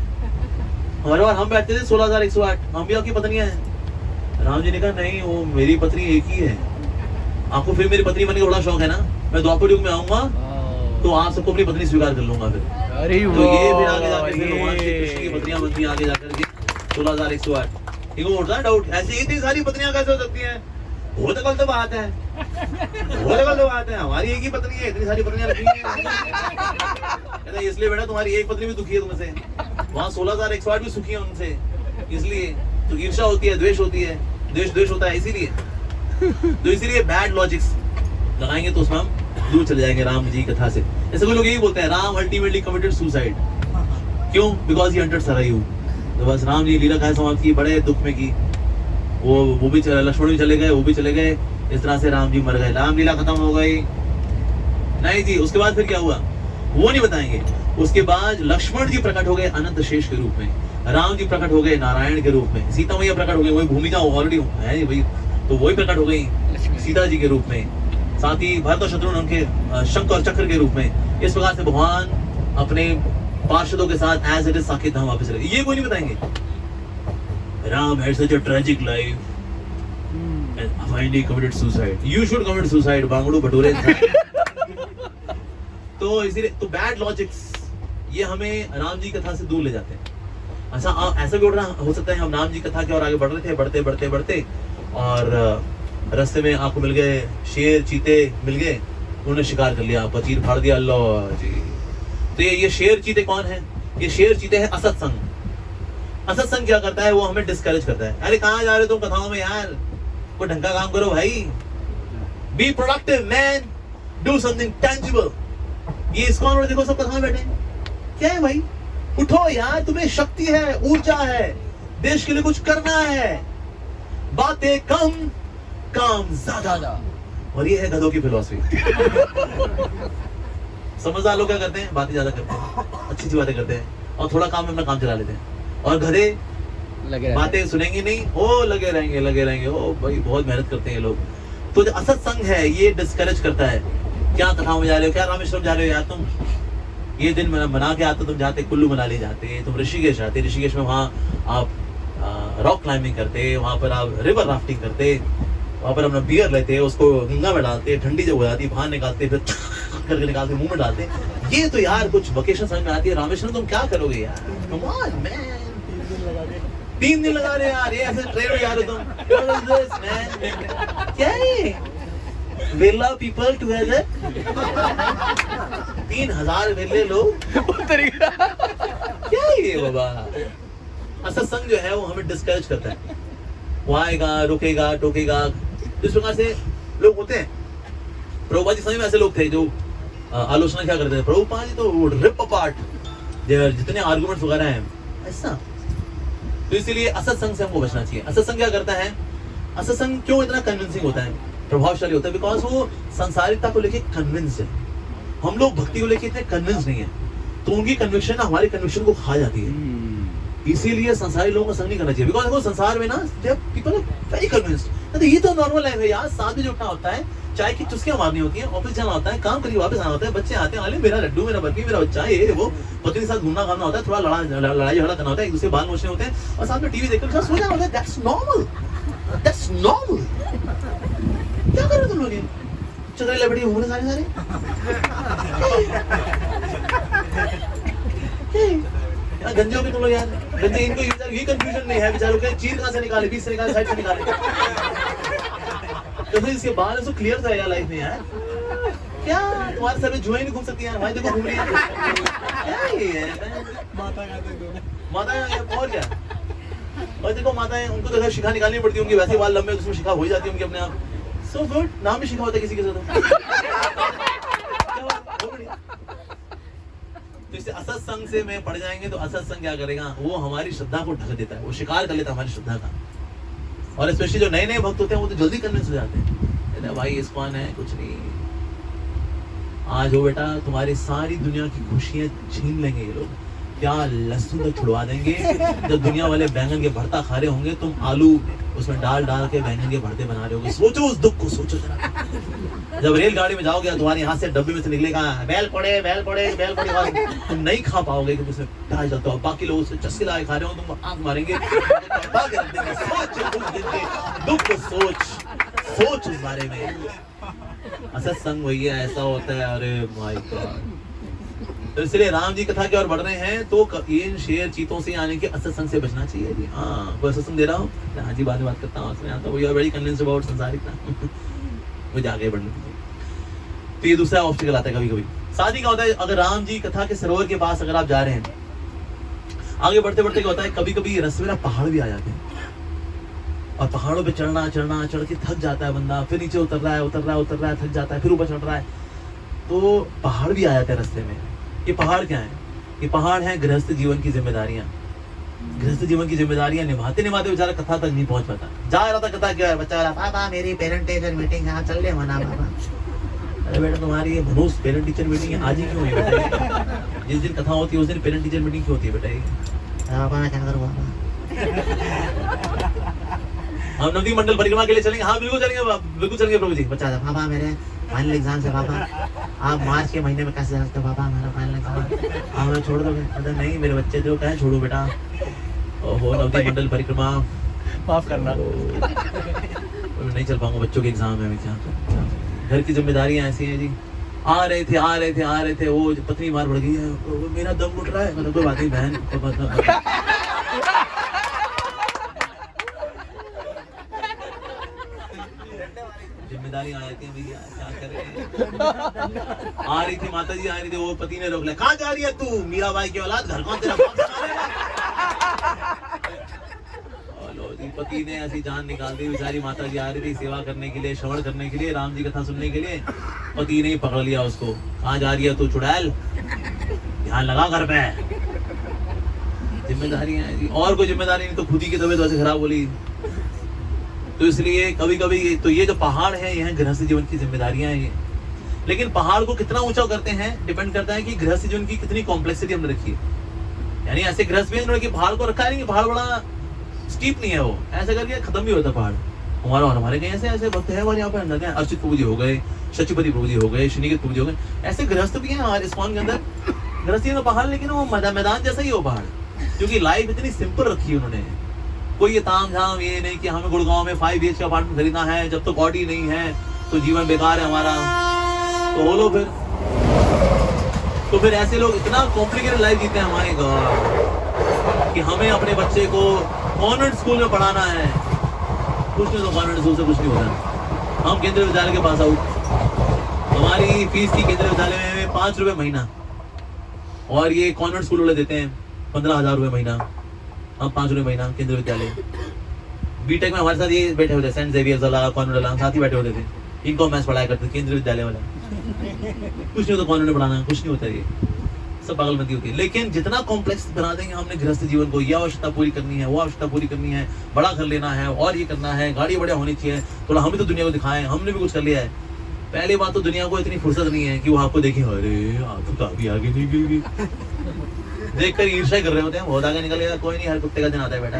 हर बार हम बैठते थे 16,108, हम भी आपकी पत्नियां हैं। राम जी ने कहा नहीं वो मेरी पत्नी एक ही है, आपको फिर मेरी पत्नी बनने का बड़ा शौक है ना, मैं द्वापर युग में आऊंगा तो आप सबको अपनी पत्नी स्वीकार कर लूंगा फिर। अरे तो ये फिर आगे जाकर फिर भगवान श्री कृष्ण की पत्नियां बनती हैं आगे जाकर के 16,108। इनको उठता है डाउट, ऐसे इतनी सारी पत्नियां कैसे हो सकती हैं? वो तो गलत बात है, वो तो गलत बात है, हमारी एक ही पत्नी है, इतनी सारी पत्नियां रखी हैं। इसलिए बेटा तुम्हारी एक पत्नी भी दुखी है तुमसे, वहाँ 16,108 भी सुखी है उनसे, इसलिए तो ईर्ष्या होती है, द्वेष होती है, द्वेष होता है इसीलिए। तो इसीलिए बैड लॉजिक्स लगाएंगे तो उसमें हम दूर चले जाएंगे राम जी कथा से। ऐसे कोई लोग यही बोलते हैं राम अल्टीमेटली कमिटेड सुसाइड, क्यों? Because he entered Saryu. तो बस राम जी लीला कहा समाप्त की, बड़े दुख में की, वो भी लक्ष्मण भी चले गए, वो भी चले गए, इस तरह से राम जी मर गए, राम लीला खत्म हो गई। नहीं जी, उसके बाद फिर क्या हुआ वो नहीं बताएंगे। उसके बाद लक्ष्मण जी प्रकट हो गए अनंत शेष के रूप में, राम जी प्रकट हो गए नारायण के रूप में, सीता मैया प्रकट हो गई, वही भूमिका ऑलरेडी है भाई, तो वही प्रकट हो गई सीता जी के रूप में, साथ ही भरत और शत्रुघ्न उनके शंख और चक्र के रूप में। इस प्रकार से भगवान अपने पार्षदों के साथ as it is Saket Dham वापस चले, ये कोई नहीं बताएंगे। Ram had such a tragic life, And finally committed suicide. You should commit suicide, बांगड़ू भटूरे इंसान। तो इसीलिए तो बैड लॉजिक्स ये हमें राम जी कथा से दूर ले जाते हैं। अच्छा ऐसा भी हो सकता है हम राम जी कथा के और आगे बढ़ रहे थे, बढ़ते और रास्ते में आपको मिल गए शेर, चीते मिल गए, उन्होंने शिकार कर लिया, आपका चीर फाड़ दिया, अल्लाह जी। तो ये शेर चीते कौन है? ये शेर चीते हैं असत्संग। असत्संग क्या करता है? वो हमें डिस्करेज करता है। अरे कहाँ जा रहे हो तुम कथाओं में यार, कोई ढंग का काम करो भाई, be productive man, do something tangible. ये इस्कॉन और देखो सब कथाओं में बैठे, क्या है भाई? उठो यार, तुम्हें शक्ति है, ऊर्जा है, देश के लिए कुछ करना है, बातें कम काम ज्यादा। और ये है गधों की फिलॉसफी। समझदार लोग क्या करते हैं? बातें ज्यादा करते हैं, अच्छी अच्छी बातें करते हैं और थोड़ा काम में अपना काम चला लेते हैं। और गधे बातें सुनेंगे नहीं, ओ लगे रहेंगे, ओ भाई बहुत मेहनत करते हैं ये लोग। तो जो असत्संग है ये डिस्करेज करता है। क्या कथाओं में जा रहे हो, क्या रामेश्वरम जा रहे हो यार तुम, ये दिन बना के आते, तुम जाते कुल्लू मनाली जाते, तुम ऋषिकेश जाते, ऋषिकेश में वहाँ आप रॉक क्लाइंबिंग करते, वहाँ पर आप रिवर राफ्टिंग करते, वहाँ पर अपना बियर लेते, उसको गंगा में डालते, ठंडी जब हो जाती है बाहर निकालते, फिर करके निकालते मुंह में डालते। ये तो यार कुछ वेकेशन समझ में आती है। रामेश्वरम तुम क्या करोगे यार, कम ऑन मैन, 3 दिन लगा रहे यार, ये ऐसे ट्रेन में जा रहे तुम, What is this, man? क्या है वेला पीपल टुगेदर, 3000 वेले लोग, क्या है ये बाबा? असत्संग जो है वो हमें डिस्करेज करता है। वो आएगा, रुकेगा, टोकेगा, इस प्रकार से लोग होते हैं। प्रभुपाद जी समय में ऐसे लोग थे जो आलोचना क्या करते थे, प्रभुपाद जी तो रिप अपार्ट जितने आर्गुमेंट्स वगैरह हैं ऐसा। तो इसीलिए असत्संग से हमको बचना चाहिए। असत्संग क्या करता है? असत्संग क्यों इतना कन्विंसिंग होता है, प्रभावशाली होता है? बिकॉज वो संसारिकता को लेके कन्विंस है। हम लोग भक्ति को लेके इतने कन्विंस नहीं है, तो उनकी कन्विक्शन हमारी कन्विक्शन को खा जाती है। इसीलिए संसारी लोगों को संग नहीं करना चाहिए। बिकॉज देखो संसार में ना पीपल आर वेरी कन्विंस्ड, तो ये तो नॉर्मल लाइफ है यार, 7 बजे उठना होता है, चाय की चुस्कियां मारनी होती है, ऑफिस जाना होता है, काम करके वापस आना होता है, बच्चे आते हैं, मेरा लड्डू, मेरा बर्फी, मेरा बच्चा, ये वो, पति के साथ घूमना खाना होता है, थोड़ा लड़ाई झगड़ा करना होता है, एक दूसरे बाल नोचने होते हैं और साथ में टीवी देखकर सो जाना होता है। That's normal, that's normal. क्या कर रहे हो तुम लोग? चदरे लपटी घूम रहे सारे गंजे हो गए तुम लोग यार। गंजे इनको ये कंफ्यूजन नहीं है बेचारों के, चीर कहाँ से निकाले, बीच से निकाले, साइड से निकाले, तो फिर इसके बाल ऐसा क्लियर था यार लाइफ में यार। क्या तुम्हारे सर में जुएं नहीं घूम सकती यार, भाई देखो घूम रही है, क्या ये है? माता और क्या? और देखो माताएं, उनको तो शिखा निकालनी पड़ती होंगी, वैसे बाल लंबे उसमें शिखा हो ही जाती होंगी अपने आप। सो गुड, नाम भी शिखा होता है किसी के साथ। तो इससे असत्संग से में पड़ जाएंगे तो असत्संग क्या करेगा? वो हमारी श्रद्धा को ढक देता है, वो शिकार कर लेता है हमारी श्रद्धा का। और स्पेशली जो नए भक्त होते हैं वो तो जल्दी कन्विंस हो जाते हैं, भाई इस्कॉन है कुछ नहीं, आज हो बेटा, तुम्हारी सारी दुनिया की खुशियां छीन लेंगे ये लोग, क्या लहसुन तक छुड़वा देंगे। जब दुनिया वाले बैंगन के भरता खा रहे होंगे, तुम आलू उसमें डाल के बैंगन के भरते बना रहे होगे। सोचो उस दुख को, सोचो जरा। जब रेलगाड़ी में जाओगे तुम्हारे यहाँ से डब्बे में से निकलेगा बैल पड़े, तुम नहीं खा पाओगे क्योंकि उसमें प्याज डलता हो, बाकी लोग उससे चस्के लाए खा रहे हो, तुम आंख मारेंगे, दुख को सोच उस बारे में। असत्संग वही है, ऐसा होता है। अरे माय गॉड। तो इसलिए राम जी कथा की ओर बढ़ रहे हैं तो इन शेर चीतों से आने के असत्संग से बचना चाहिए जी। हाँ, कोई असत्संग दे रहा हूँ, हाँ जी बाद में बात करता हूँ, उसमें आता हूँ, वेरी कन्विंस्ड अबाउट संसारिकता, मुझे आगे बढ़ने दीजिए। तो ये दूसरा ऑब्स्टिकल आता है कभी कभी। साथ ही क्या होता है, अगर राम जी कथा के सरोवर के पास अगर आप जा रहे हैं, आगे बढ़ते बढ़ते क्या होता है, कभी कभी रास्ते में पहाड़ भी आ जाते हैं और पहाड़ों पे चढ़ के थक जाता है बंदा, फिर नीचे उतर रहा है, थक जाता है, फिर ऊपर चढ़ रहा है, तो पहाड़ भी आ जाते हैं रास्ते में। ये पहाड़ क्या है? ये पहाड़ है गृहस्थ जीवन की जिम्मेदारियां। गृहस्थ जीवन की जिम्मेदारियां निभाते निभाते बेचारा कथा तक नहीं पहुंच पाता। जा रहा था कथा, क्या है, बच्चा वाला, पापा मेरी पेरेंट टीचर मीटिंग है, चल ले मना पापा। अरे बेटा तुम्हारी ये भनूस पेरेंट टीचर मीटिंग है, आज ही क्यों है बेटा? जिस दिन कथा होती है उस दिन पेरेंट टीचर मीटिंग क्यों होती है बेटा? पापा मैं क्या करूँ पापा? हम नवदीप मंडल परिक्रमा के लिए चलेंगे। हाँ बिल्कुल चलेंगे प्रभु जी। बच्चा पापा मेरे फाइनल एग्जाम से पापा, आप मार्च के महीने में कैसे सकते हो पापा, हमारा फाइनल एग्जाम, आप मुझे छोड़ दोगे? मतलब नहीं मेरे बच्चे जो कहें छोड़ो बेटा। ओहो नवदीप मंडल परिक्रमा, माफ करना। मैं नहीं चल पाऊंगा, बच्चों के एग्जाम है, मैं क्या घर की जिम्मेदारियां ऐसी हैं जी। आ रहे थे वो पत्नी मार पड़ गई है, वो मेरा दम घुट रहा है, मतलब कोई बात नहीं बहन, जिम्मेदारी आ जाती है भैया, क्या करें। आ रही थी माता जी, आ रही थी, वो पति ने रोक लिया, कहाँ जा रही है तू, मीराबाई की औलाद, घर कौन तेरा बाप जी। पति ने ऐसी जान निकाल दी, बेचारी माता जी आ रही थी सेवा करने के लिए, श्रवण करने के लिए, राम जी कथा सुनने के लिए, पति ने ही पकड़ लिया उसको, कहाँ जा रही है तू चुड़ैल, ध्यान लगा घर पे। जिम्मेदारियां हैं जी, और कोई जिम्मेदारी नहीं तो खुद ही की तबीयत वैसे खराब हो रही। तो इसलिए कभी कभी तो ये जो पहाड़ है, ये है गृहस्थ जीवन की जिम्मेदारियां हैं ये। लेकिन पहाड़ को कितना ऊंचा करते हैं डिपेंड करता है कि गृहस्थ जीवन की कितनी कॉम्प्लेक्सिटी हमने रखी है। यानी ऐसे गृहस्थ भी उन्होंने पहाड़ को रखा है नहीं, पहाड़ बड़ा स्टीप नहीं है, वो ऐसे करके खत्म भी होता पहाड़। हमारा और हमारे कहीं ऐसे भक्त है हमारे यहाँ पर अंदर, अर्चित प्रभु जी हो गए, शचिपति प्रभु जी हो गए, श्रीनिकेत प्रभु जी हो गए, ऐसे गृहस्थ भी हैं हमारे इस्कॉन के अंदर। गृहस्थी में पहाड़, लेकिन वो मैदान जैसा ही हो पहाड़, क्योंकि लाइफ इतनी सिंपल रखी है उन्होंने। कोई ये ताम झाम ये नहीं कि हमें गुड़गांव में 5 BHK अपार्टमेंट खरीदना है, जब तक बॉडी नहीं है तो जीवन बेकार है हमारा, तो बोलो फिर। तो फिर ऐसे लोग इतना कॉम्प्लिकेटेड लाइफ जीते हैं हमारे गाँव कि हमें अपने बच्चे को कॉन्वेंट स्कूल में पढ़ाना है। कुछ नहीं, तो कॉन्वेंट स्कूल से कुछ नहीं होता। हम केंद्रीय विद्यालय के पास आउट, हमारी फीस की केंद्रीय विद्यालय में 5 रुपए महीना, और ये कॉन्वेंट स्कूल वाले देते हैं 15,000 रुपए महीना, हम 5 रुपए महीना केंद्रीय विद्यालय। बीटेक में हमारे साथ ये बैठे होते, सेंट जेवियर्स वाला, कॉन्वेंट वाला साथ ही बैठे होते थे, इनको मैथ्स पढ़ाया करते केंद्रीय विद्यालय वाला। कुछ नहीं होता कॉन्वेंट में पढ़ाना, कुछ नहीं होता, ये सब पागलमती होती है। लेकिन जितना कॉम्प्लेक्स बना देंगे हमने गृहस्थ जीवन को, ये आवश्यकता पूरी करनी है, वो आवश्यकता पूरी करनी है, बड़ा घर लेना है, और ये करना है, गाड़ी बढ़िया होनी चाहिए, थोड़ा हम भी तो दुनिया को दिखाएं, हमने भी कुछ कर लिया है। पहली बात तो दुनिया को इतनी फुर्सत नहीं है कि वो आपको देखें, अरे आप तो काफी आगे निकल गई, देखकर ईर्ष्या कर रहे होते हैं, बहुत आगे निकल गया, कोई नहीं, हर कुत्ते का दिन आता है बेटा।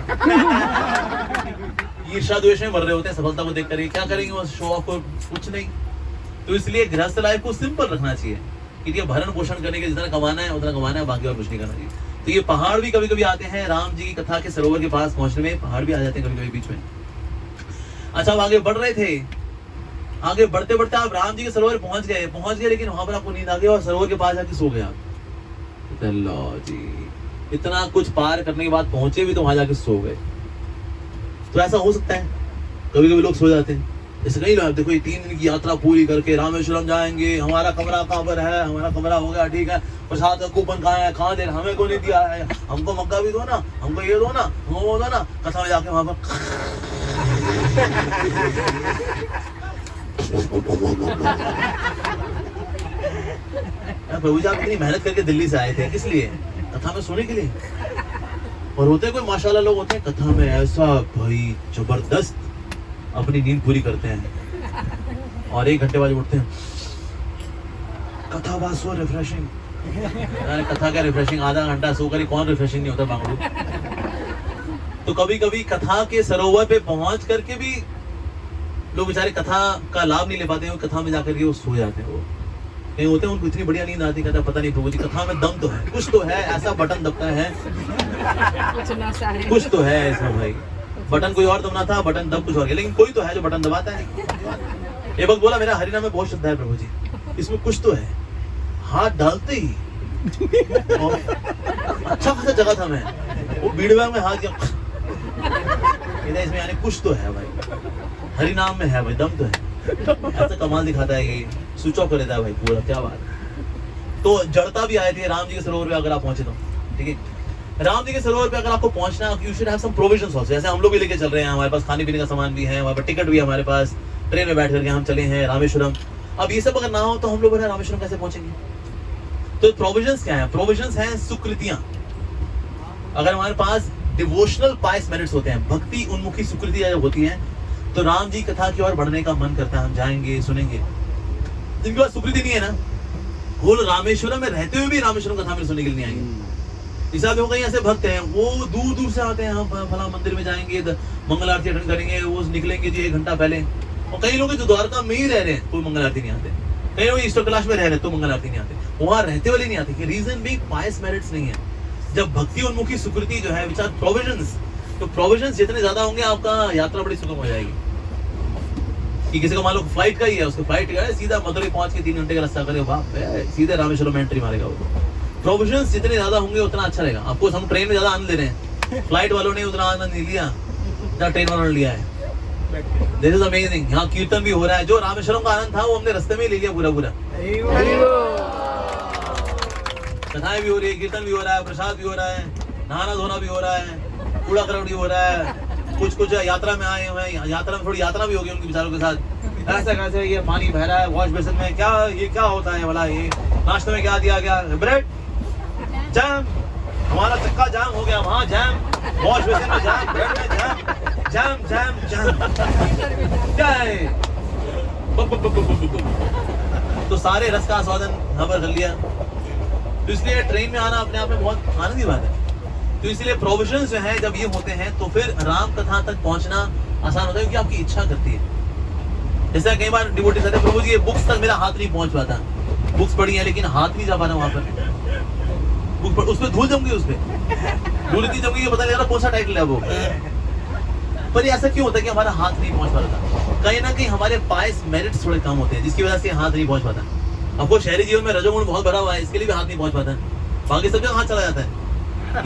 ईर्ष्या द्वेष में मर रहे होते हैं सफलता को देखकर, क्या करेंगे वो शो ऑफ को, कुछ नहीं। तो इसलिए गृहस्थ लाइफ को सिंपल रखना चाहिए कि ये भरण पोषण करने के जितना कमाना है उतना कमाना है, बाकी और कुछ नहीं करना चाहिए। तो ये पहाड़ भी कभी कभी आते हैं, राम जी की कथा के सरोवर के पास पहुंचने में पहाड़ भी आ जाते हैं कभी कभी बीच में। अच्छा, आगे बढ़ रहे थे, आगे बढ़ते बढ़ते आप राम जी के सरोवर पहुंच गए, लेकिन वहां पर आपको नींद आ गई और सरोवर के पास जाके सो गए आप। लो जी, इतना कुछ पार करने के बाद पहुंचे भी तो वहां जाके सो गए। तो ऐसा हो सकता है, कभी कभी लोग सो जाते हैं। जैसे कई लोग देखो, 3 दिन की यात्रा पूरी करके रामेश्वरम जाएंगे, हमारा कमरा कहाँ पर है, हमारा कमरा हो गया, ठीक है, प्रसाद का कूपन कहाँ है, कहाँ दे, हमें को नहीं दिया है, हमको मक्का भी दो ना, हमको ये दो ना, हमको वो दो ना, कथा में जाके वहां पर प्रभु जी आप इतनी मेहनत करके दिल्ली से आए थे, किस लिए? कथा में सोने के लिए। और होते कोई माशाल्लाह लोग होते हैं कथा में ऐसा भाई जबरदस्त अपनी नींद पूरी करते हैं और 1 घंटे बाद उठते हैं, कथा वाज सो रिफ्रेशिंग। कथा का रिफ्रेशिंग, आधा घंटा सोकर ही कौन रिफ्रेशिंग नहीं होता बांगड़ू। तो कभी कभी कथा के सरोवर पे पहुंच करके भी लोग बेचारे कथा का लाभ नहीं ले पाते हैं, कथा में जाकर के वो सो जाते हैं। वो कहीं होते हैं उनको इतनी बढ़िया नींद आती, कहता पता नहीं प्रभु जी कथा में दम तो है, कुछ तो है, ऐसा बटन दबता है, कुछ तो है इसमें भाई। बटन कोई और दबना था, बटन दब कुछ और गया, लेकिन कोई तो है जो बटन दबाता है। ये वक्त बोला मेरा हरिनाम में बहुत श्रद्धा है प्रभु जी, इसमें कुछ तो है। हाथ डालते ही अच्छा खासा जगह था, मैं वो बीड़ बैग में हाथ गया, इसमें यानी कुछ तो है भाई, हरिनाम में है भाई, दम तो है। ऐसा कमाल दिखाता है, ये स्विच ऑफ कर देता है भाई पूरा, क्या बात है। तो जड़ता भी आए थे राम जी के सरोवर पे, अगर आप पहुंचे तो ठीक है। राम जी के सरोवर पे अगर आपको पहुंचना, you should have some provisions also. जैसे हम लोग भी लेके चल रहे हैं, हमारे पास खाने पीने का सामान भी है, हमारे पास टिकट भी है, हमारे पास ट्रेन में बैठ करके हम चले हैं रामेश्वरम। अब ये सब अगर ना हो तो हम लोग रामेश्वरम कैसे पहुंचेंगे? तो प्रोविजंस क्या है? प्रोविजंस हैं सुकृतियां। अगर हमारे पास डिवोशनल पाइस मेरिट्स होते हैं, भक्ति उन्मुखी सुकृतियां जब होती हैं, तो राम जी कथा की ओर बढ़ने का मन करता है, हम जाएंगे सुनेंगे। जिनके पास सुकृति नहीं है ना, वो रामेश्वरम में रहते हुए भी रामेश्वरम कथा में सुनने के लिए नहीं आएंगे। हिसाब हो कहीं ऐसे भक्त हैं, वो दूर दूर से आते हैं, हम फला मंदिर में जाएंगे, मंगल आरती अटेंड करेंगे, वो निकलेंगे जी 1 घंटा पहले। और कई लोग जो द्वारका में ही रह रहे हैं, कोई मंगल आरती नहीं आते। कई लोग ईश्वर कैलाश में रह रहे हैं तो मंगल आरती नहीं आते, वहां रहते वाले नहीं आते। रीजन भी पायस मेरिट्स नहीं है। जब भक्ति उन्मुखी सुकृति जो है, विचार प्रोविजंस, तो प्रोविजंस जितने ज्यादा होंगे आपका यात्रा बड़ी सुगम हो जाएगी। कि किसी को मान लो फ्लाइट का ही है, उसको फ्लाइट का है, सीधा मदुरई पहुंच के 3 घंटे का रास्ता करे, बाप रे, सीधे रामेश्वरम एंट्री मारेगा वो। प्रोविजंस जितने ज्यादा होंगे उतना अच्छा रहेगा। आपको हम ट्रेन में ज्यादा आनंद ले रहे हैं, फ्लाइट वालों ने उतना आनंद नहीं लिया जितना ट्रेन वालों ने लिया है। This is amazing. यहाँ कीर्तन भी हो रहा है, जो रामेश्वरम का आनंद था वो हमने रास्ते में ही ले लिया पूरा पूरा। कथाएं भी हो रही है, कीर्तन भी हो रहा है, प्रसाद भी हो रहा है, नहाना धोना भी हो रहा है, कूड़ा करवट भी हो रहा है। कुछ यात्रा में आए हुए हैं, यात्रा में थोड़ी यात्रा भी होगी उनके बेचारों के साथ। ऐसा कैसे ये पानी बह रहा है वॉश बेसिन में, क्या ये क्या होता है वाला, ये नाश्ते में क्या दिया गया, ब्रेड जैम, हमारा चक्का जाम हो गया, वहाँ जैम, वॉश बेसिन में जैम, ब्रेड में जैम, जैम जैम जैम, क्या है। तो सारे रस का आस्वादन यहाँ पर कर लिया। तो इसलिए ट्रेन में आना अपने आप में बहुत आनंद की बात है। तो इसलिए प्रोविजंस जो है जब ये होते हैं तो फिर राम कथा तक पहुंचना आसान होता है, क्योंकि आपकी इच्छा करती है। जैसे कई बार डिवोटीज कहते हैं प्रभु जी ये बुक्स तक मेरा हाथ नहीं पहुंच पाता, बुक्स पढ़ी है लेकिन हाथ नहीं जा पा रहा वहां पर, उस पर धूल जम गई, उस पर धूल इतनी जम गई पता नहीं लग रहा कौन सा टाइटल है वो। पर ऐसा क्यों होता है कि हमारा हाथ नहीं पहुंच पा रहा? कहीं ना कहीं हमारे पास मेरिट्स थोड़े कम होते हैं जिसकी वजह से हाथ नहीं पहुंच पाता। आपको शहरी जीवन में रजोगुण बहुत भरा हुआ है, इसके लिए भी हाथ नहीं पहुंच पाता, बाकी सब जगह हाथ चला जाता है।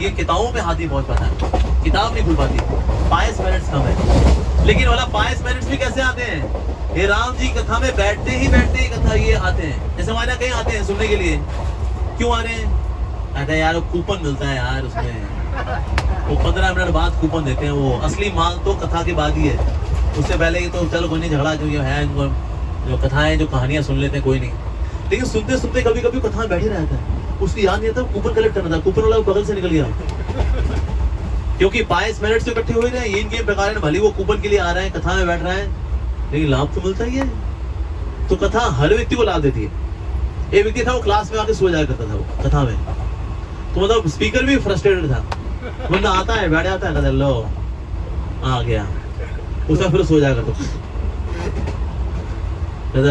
ये किताबों पे हाथ नहीं पहुंच पाता, किताब नहीं खुल पाती, पायस मेरिट्स कम है। लेकिन वाला पायस मेरिट्स भी कैसे आते हैं? हे राम जी कथा में बैठते ही कथा ये आते हैं। जैसे हमारे यहाँ कहीं आते हैं सुनने के लिए, क्यों आ रहे हैं? कहते हैं यार कूपन मिलता है यार, उसमें वो 15 मिनट बाद कूपन देते हैं, वो असली माल तो कथा के बाद ही है, उससे पहले ही तो चलो कोई नहीं, झगड़ा जो है जो कथाएं जो कहानियां सुन लेते हैं कोई नहीं। लेकिन सुनते सुनते कभी कभी कथा बैठ ही रहता है, उसकी याद नहीं आता कूपन कलेक्ट करना था, कूपन वाला बगल से निकल गया। क्योंकि 22 मिनट से इकट्ठे हुए रहे, इनके प्रकार भले वो कूपन के लिए आ रहे हैं, कथा में बैठ रहे हैं, लेकिन लाभ तो मिलता ही है। तो कथा हर व्यक्ति को लाभ देती है। एक व्यक्ति था वो क्लास में आके सो जाया करता था वो कथा में, तो मतलब स्पीकर भी फ्रस्ट्रेटेड था, बंदा आता है बैठ जाता है, कहता लो आ गया, उसका फिर सो जाया करता।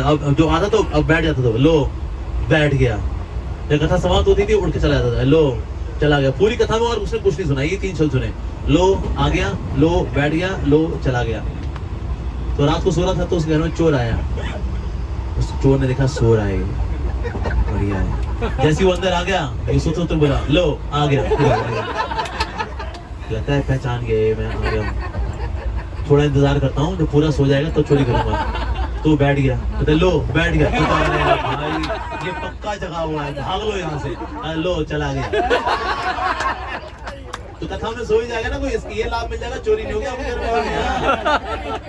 अब जो आता तो अब बैठ जाता था, लो बैठ गया। जब कथा समाप्त होती थी उठ के चला जाता था, लो चला गया। पूरी कथा में और उसने कुछ नहीं सुना, ये 3 शब्द सुने, लो आ गया, लो बैठ गया, लो चला गया। तो रात को सो रहा था तो उसके घर में चोर आया, उस चोर ने देखा सो रहा है, बढ़िया है। जैसे वो अंदर आ गया ये सोचो तो बोला लो आ गया, लगता है पहचान गए, मैं आ गया, थोड़ा इंतजार करता हूँ जब पूरा सो जाएगा तो चोरी करूंगा। तो बैठ गया, कहते लो बैठ गया, तो भाई ये पक्का जगा हुआ है, भाग लो यहाँ से, लो चला गया। तो कथा में सो ही जाएगा ना कोई, इसकी ये लाभ मिल जाएगा, चोरी नहीं होगी आपके घर में।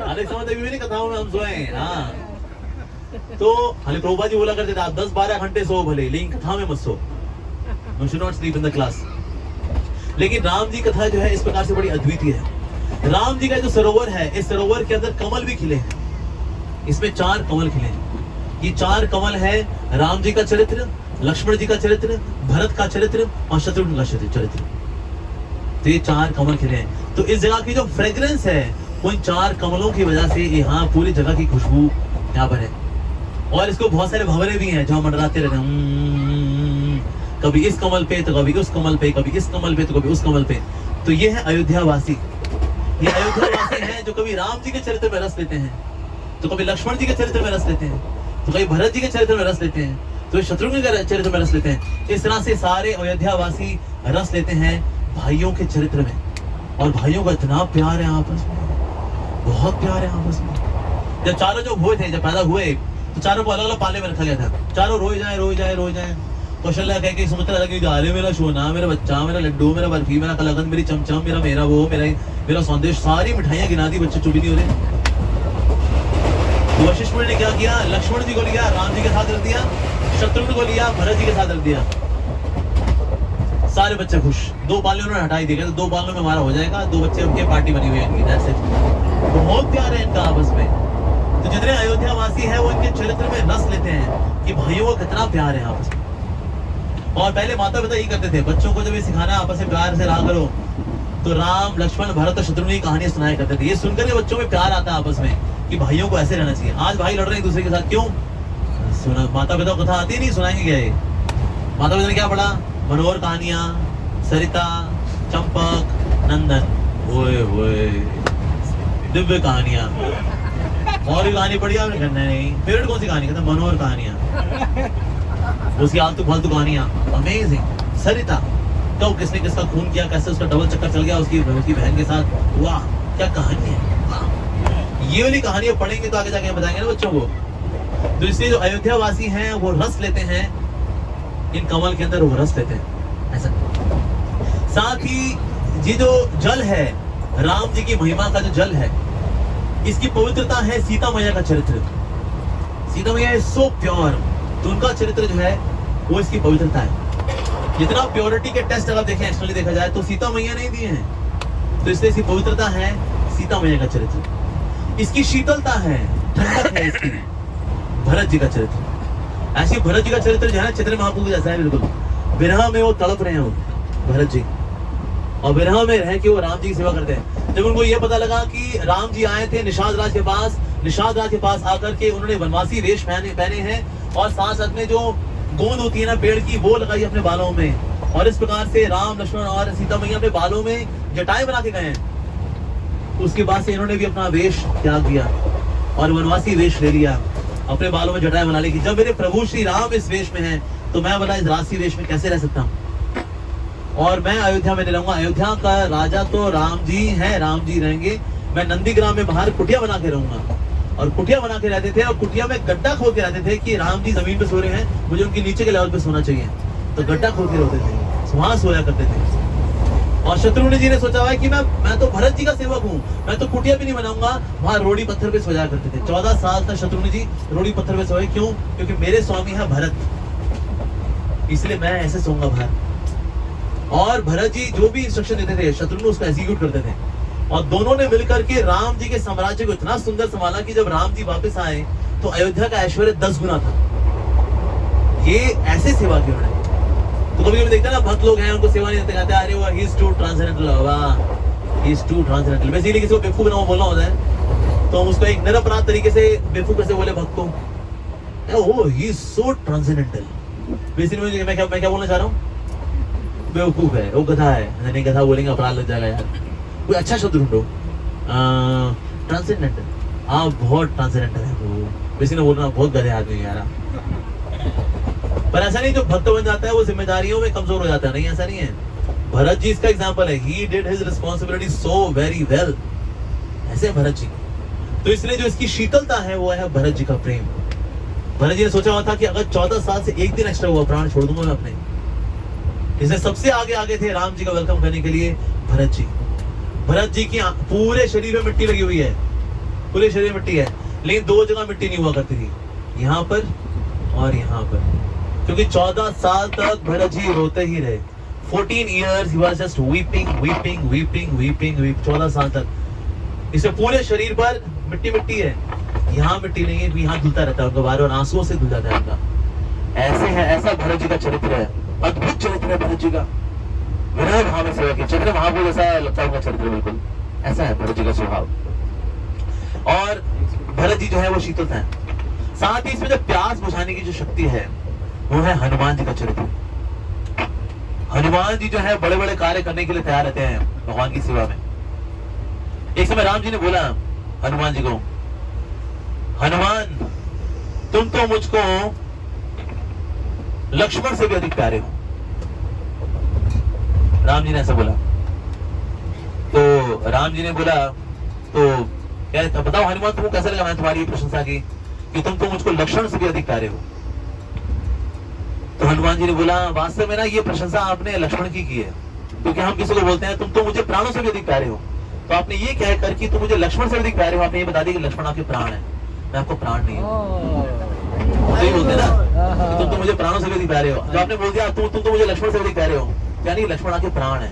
अरे समझ अभी नहीं कथाओं में हम सोए। हाँ तो हमें प्रभुपाद जी बोला करते थे आप 10-12 घंटे सो भले, लेकिन कथा में मत सो, you should not sleep in the class. लेकिन राम जी कथा जो है इस प्रकार से बड़ी अद्वितीय है। राम जी का जो सरोवर है, इस सरोवर के अंदर कमल भी खिले हैं, इसमें 4 कमल खिले हैं। ये 4 कमल है राम जी का चरित्र, लक्ष्मण जी का चरित्र, भरत का चरित्र और शत्रुघ्न का चरित्र। तो ये 4 कमल खिले हैं। तो इस जगह की जो फ्रेग्रेंस है वो इन 4 कमलों की वजह से यहाँ पूरी जगह की खुशबू यहाँ पर है। और इसको बहुत सारे भंवरे भी हैं जो मंडराते रहते हैं, कभी इस कमल पे तो कभी उस कमल पे, कभी इस कमल पे तो कभी उस कमल पे। तो ये है अयोध्या वासी, ये अयोध्या वासी है जो कभी राम जी के चरित्र में रस लेते हैं, तो कभी लक्ष्मण जी के चरित्र में रस लेते हैं, तो कभी भरत जी के चरित्र में रस लेते हैं, तो शत्रुघ्न के चरित्र में रस लेते हैं। इस तरह से सारे अयोध्या वासी रस लेते हैं भाइयों के चरित्र में। और भाइयों का इतना प्यार है आपस में, बहुत प्यार है आपस में। जब चारों जो हुए थे, जब पैदा हुए तो चारों को अलग अलग पाले में रखा गया था, चारों रोए जाए। कौशल्या कह के सुमित्रा लगी, अरे मेरा सोना, मेरा बच्चा, मेरा लड्डू, मेरा बर्फी, मेरा कलाकंद, मेरी चमचम, मेरा वो, मेरा सौंदेश, सारी मिठाइयां गिना दी, बच्चे चुप नहीं हो रहे। वशिष्ठ मुनि ने क्या किया, लक्ष्मण जी को लिया, राम जी के साथ रख दिया, शत्रुघ्न को लिया, भरत जी के साथ रख दिया, सारे बच्चे खुश। 2 बालें उन्होंने हटाई दी, 2 बालों में हमारा हो जाएगा, 2 बच्चे उनके पार्टी बनी हुई है इनकी। That's it. बहुत प्यार है इनका आपस में। तो जितने अयोध्या वासी है वो इनके चरित्र में रस लेते हैं कि भाइयों का कितना प्यार है आपस में। और पहले माता पिता यही करते थे, बच्चों को जब ये सिखाना आपस में प्यार से रहा करो, तो राम लक्ष्मण भरत और शत्रुघ्न की कहानियां सुनाया करते थे। ये सुनकर के बच्चों में प्यार आता है आपस में कि भाइयों को ऐसे रहना चाहिए। आज भाई लड़ रहे हैं एक दूसरे के साथ, क्यों? सुना माता पिता को कथा आती नहीं, सुनाएंगे क्या ये? माता पिता ने क्या पढ़ा? मनोहर कहानियां, सरिता, चंपक, नंदन, ओए दिव्य कहानियां। और भी कहानी पढ़ी आपने? कहना नहीं। फेवरेट कौन सी कहानी? कहता मनोहर कहानियां, उसकी आलतू फालतू कहानियां। अमेजिंग। सरिता, तो किसने किसका खून किया, कैसे उसका डबल चक्कर चल गया उसकी बहन के साथ, वाह क्या कहानी है। वाह। ये वाली कहानियां पढ़ेंगे तो आगे जाके बताएंगे ना बच्चों को। तो इसलिए जो अयोध्या वासी हैं वो रस लेते हैं इन कमल के अंदर, वो रस लेते हैं ऐसा। साथ ही ये जो जल है, राम जी की महिमा का जो जल है, इसकी पवित्रता है सीता मैया का चरित्र। सीता मैया इज सो प्योर, तो उनका चरित्र जो है वो इसकी पवित्रता है। जितना प्योरिटी के टेस्ट अगर देखें, एक्चुअली देखा जाए तो सीता मैया नहीं दिए हैं, तो इसलिए इसकी पवित्रता है सीता मैया का चरित्र। इसकी शीतलता है, ठंडक है इसकी। भरत जी का चरित्र, ऐसी भरत जी का चरित्र जो है चैतन्य महाप्रभु जैसा है बिल्कुल। विरह में वो तड़प रहे हो भरत जी, और विरह में रह के वो राम जी की सेवा करते हैं। जब उनको ये पता लगा कि राम जी आए थे निषाद राज के पास, निषाद राज के पास आकर के उन्होंने वनवासी वेश पहने हैं, और साथ साथ में जो गोंद होती है ना पेड़ की, वो लगाई अपने बालों में, और इस प्रकार से राम लक्ष्मण और सीता मैया अपने बालों में जटाएं बना के गए हैं। उसके बाद से इन्होंने भी अपना वेश त्याग दिया और वनवासी वेश ले लिया, अपने बालों में जटाएं बना ली कि जब मेरे प्रभु श्री राम इस वेश में हैं, तो मैं बोला इस राशि वेश में कैसे रह सकता हूँ, और मैं अयोध्या में रहूंगा। अयोध्या का राजा तो राम जी हैं, राम जी रहेंगे। मैं नंदीग्राम में बाहर कुटिया बना के रहूंगा, और कुटिया बना के रहते थे, और कुटिया में गड्ढा खोद के रहते थे कि राम जी जमीन पे सो रहे हैं, मुझे उनके नीचे के लेवल पे सोना चाहिए, तो गड्ढा खोद के रहते थे, वहां सोया करते थे। और शत्रुघ्न जी ने सोचा हुआ है कि मैं तो भरत जी का सेवक हूँ, मैं तो कुटिया भी नहीं बनाऊंगा, वहां रोड़ी पत्थर पे सोया करते थे। 14 साल तक शत्रुघ्न जी रोड़ी पत्थर पे सोए। क्यों? क्योंकि मेरे स्वामी है भरत, इसलिए मैं ऐसे सोऊंगा बाहर। और भरत जी जो भी इंस्ट्रक्शन देते थे, शत्रुघ्न उसको एग्जीक्यूट करते थे, और दोनों ने मिलकर के राम जी के साम्राज्य को इतना सुंदर संभाला कि जब राम जी वापस आए तो अयोध्या का ऐश्वर्य 10 गुना था। ये ऐसे सेवा की उन्होंने। तो कभी कभी देखते हैं ना, भक्त लोग हैं उनको सेवा नहीं देते, कहते हैं अरे वो he is too transcendental, he is too transcendental. Basically किसी को बेवकूफ बनाओ बोलना होता है, तो हम उसको एक निरपराध तरीके से बेवकूफ कैसे बोले भक्त को, oh he is so transcendental. Basically मैं क्या बोलना चाह रहा हूँ, बेवकूफ है, वो गधा है। नहीं गधा बोलेंगे अपराध लग जाएगा यार, कोई अच्छा शब्द ढूंढो। ट्रांसेंडेंटल, हाँ बहुत ट्रांसेंडेंटल है वो, बेसिकली बोलना बहुत गधे आदमी यार। पर ऐसा नहीं जो भक्त बन जाता है वो जिम्मेदारियों में कमजोर हो जाता है, नहीं ऐसा नहीं है। भरत जी इसका एग्जांपल है, he did his responsibility so very well, ऐसे भरत जी। तो इसलिए जो इसकी शीतलता है वो है भरत जी का प्रेम। भरत जी ने सोचा हुआ था कि अगर 14 साल से एक दिन एक्स्ट्रा हुआ प्राण छोड़ दूंगा मैं अपने। इसलिए सबसे आगे थे राम जी का वेलकम करने के लिए भरत जी। भरत जी की पूरे शरीर में मिट्टी लगी हुई है, पूरे शरीर में मिट्टी है, लेकिन 2 जगह मिट्टी नहीं हुआ करती थी, यहाँ पर और यहाँ पर, क्योंकि 14 साल तक भरत जी रोते ही रहे। 14 years he was just weeping, weeping, weeping, weeping, weeping, 14 साल तक। इससे पूरे शरीर पर मिट्टी है, यहाँ मिट्टी नहीं है, यहाँ धुलता रहता है उनका, बार-बार आंसुओं से धुल जाता है उनका। ऐसे है, ऐसा भरत जी का चरित्र है, अद्भुत चरित्र है भरत जी का। विरह भाव में सेवा की, चरित्र महाप्रभु जैसा लगता है उनका चरित्र, बिल्कुल ऐसा है भरत जी का स्वभाव। और भरत जी जो है वो शीतलता है। साथ ही इसमें जो प्यास बुझाने की जो शक्ति है वो है हनुमान जी का चरित्र। हनुमान जी जो है बड़े बड़े कार्य करने के लिए तैयार रहते हैं भगवान की सेवा में। एक समय राम जी ने बोला हनुमान जी को, हनुमान तुम तो मुझको लक्ष्मण से भी अधिक प्यारे हो। राम जी ने ऐसा बोला, तो राम जी ने बोला तो क्या बताओ हनुमान तुमको कैसा लगा मैं तुम्हारी प्रशंसा की कि तुम तो मुझको लक्ष्मण से भी अधिक प्यारे हो। तो हनुमान जी ने बोला वास्तव में ना ये प्रशंसा आपने लक्ष्मण की है, क्योंकि हम किसी को बोलते हैं तुम तो मुझे प्राणों से भी अधिक प्यारे हो, तो आपने ये कहकर कि तुम मुझे लक्ष्मण से अधिक प्यारे हो, आपने ये बता दिया कि लक्ष्मण आपके प्राण है, मैं आपको प्राण नहीं हूँ। तो ये बोलते हैं ना तुम तो मुझे प्राणों से भी अधिक प्यारे हो, जो आपने बोल दिया तुम तो मुझे लक्ष्मण से अधिक प्यारे हो, क्या नहीं लक्ष्मण आपके प्राण है,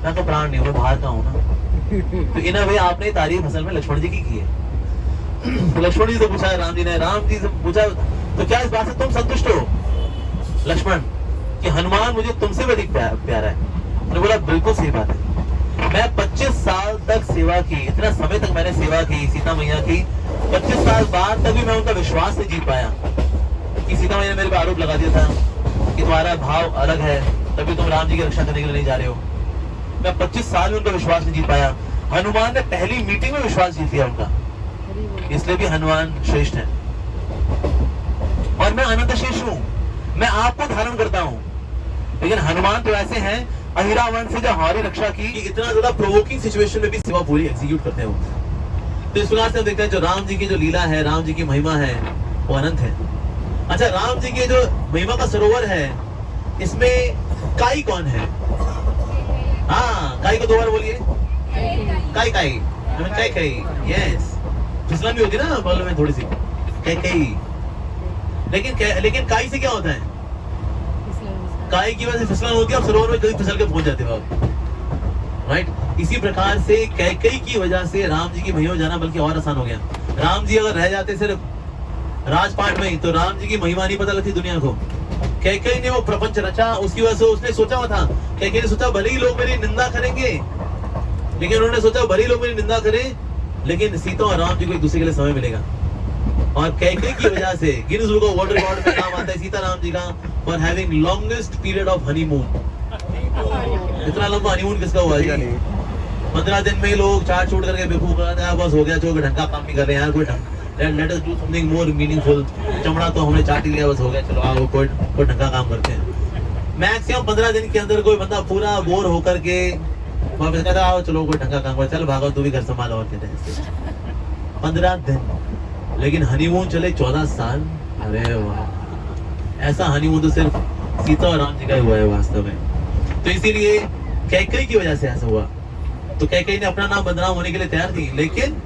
मैं आपको प्राण नहीं हूँ, मैं बाहर का हूँ ना। तो इन वे आपने तारीफ असल में लक्ष्मण जी की है। लक्ष्मण जी से पूछा राम जी ने, राम जी से पूछा तो क्या इस बात से तुम संतुष्ट हो लक्ष्मण कि हनुमान मुझे तुमसे भी अधिक प्यारा है? उन्होंने बोला बिल्कुल सही बात है, मैं 25 साल तक सेवा की, इतना समय तक मैंने सेवा की सीता मैया की, 25 साल बाद तक भी मैं उनका विश्वास नहीं जीत पाया कि सीता मैया ने मेरे पे आरोप लगा दिया था कि तुम्हारा भाव अलग है, तभी तुम राम जी की रक्षा करने के लिए नहीं जा रहे हो। मैं 25 साल में उनका विश्वास नहीं जीत पाया। हनुमान ने पहली मीटिंग में विश्वास जीत लिया उनका। इसलिए भी हनुमान श्रेष्ठ है। और मैं अनंत शेष हूं, मैं आपको धारण करता हूं, लेकिन हनुमान तो ऐसे हैं अहिरावण से जो हमारी रक्षा की, इतना ज्यादा प्रोवोकिंग सिचुएशन में भी सेवा पूरी एग्जीक्यूट करते हैं वो। तो इस प्रकार से हम देखते हैं जो राम जी की जो लीला है, राम जी की महिमा है, वो अनंत है। अच्छा, राम जी की जो महिमा का सरोवर है, इसमें काई कौन है? हाँ, काई को दो बार बोलिए। काई काई काई काई, यस। फिसलन भी होती है ना बगल में थोड़ी सी, काई काई। लेकिन काई से क्या होता है? काई की वजह से फिसलन होती है, आप सरोवर में कभी फिसल के पहुंच जाते हो आप, राइट। इसी प्रकार से कैकेयी की वजह से राम जी की महिमा जाना बल्कि और आसान हो गया। राम जी अगर रह जाते सिर्फ राजपाट में ही, तो राम जी की महिमा नहीं पता लगती दुनिया को। कैकेयी ने वो प्रपंच रचा, उसकी वजह से उसने सोचा हुआ था, कैकेयी ने सोचा भले ही लोग मेरी निंदा करेंगे, लेकिन उन्होंने सोचा भले ही लोग मेरी निंदा करें, लेकिन सीता और राम जी को एक दूसरे के लिए समय मिलेगा। और कैकेयी की वजह से Guinness book of world record में नाम आता है सीता राम जी का for having longest period of honeymoon. इतना लंबा हनीमून किसका हुआ जी? 15 दिन में लोग चाट चूट करके बेवकूफ कर रहे हैं, बस हो गया, जो ढंग का काम नहीं कर रहे हैं यार, कोई let us do something more meaningful. चमड़ा तो हमने चाट ही लिया, बस हो गया, चलो आओ कोई ढंग का काम करते हैं। मैक्सिमम 15 दिन के अंदर कोई बंदा पूरा बोर होकर के वापस कहता आओ चलो कोई ढंग का काम कर, चल भागो तू भी घर संभाल, और कहते हैं 15 दिन। लेकिन हनीमून चले 14 साल। अरे वाह, ऐसा हनीमून तो सिर्फ सीता और राम जी का ही हुआ है वास्तव में। तो इसीलिए कैकेयी की वजह से ऐसा हुआ। तो कैकेयी ने अपना नाम बदनाम होने के लिए तैयार थी, लेकिन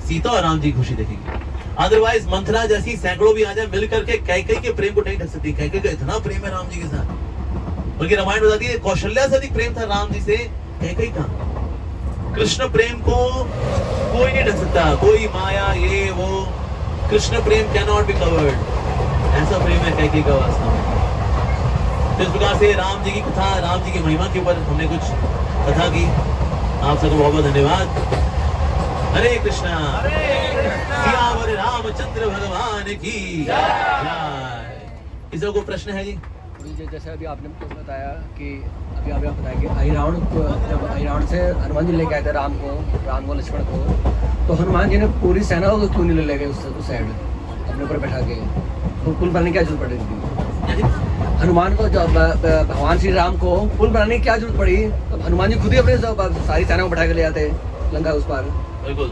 सीता और राम जी की खुशी देखेंगे। अदरवाइज मंथरा जैसी सैकड़ों भी आ जाए मिल करके कैकेयी के प्रेम को नहीं ढक सकती। कैकेयी का इतना प्रेम है राम जी के साथ, बल्कि रामायण बताती है कौशल्या से अधिक प्रेम था राम जी से कैकेयी का। कृष्ण प्रेम को कोई नहीं ढक सकता, कोई माया ये वो, कृष्ण प्रेम कैन नॉट बी कवर्ड। ऐसा प्रेम है कैकेयी का वास्तव में। तो इस प्रकार से राम जी की कथा, राम जी की महिमा के ऊपर हमने कुछ कथा की। आप सबको बहुत बहुत धन्यवाद। हरे कृष्णा, सियावर रामचंद्र भगवान की जय। किसी को प्रश्न है जी? जैसे अभी आपने बताया कि अभी आपने बताया कि अहिरावण को, जब अहिरावण से हनुमान जी लेके आए थे राम को लक्ष्मण को, तो हनुमान जी ने पूरी सेना को क्यों नहीं ले गए उस साइड अपने ऊपर बैठा के? तो पुल बनाने की क्या जरूरत पड़ी थी? हनुमान को, जब भगवान श्री राम को पुल बनाने की क्या जरूरत पड़ी? तो हनुमान जी खुद ही अपने सारी सेना को बैठा के ले आते लंका उस पार। बिल्कुल।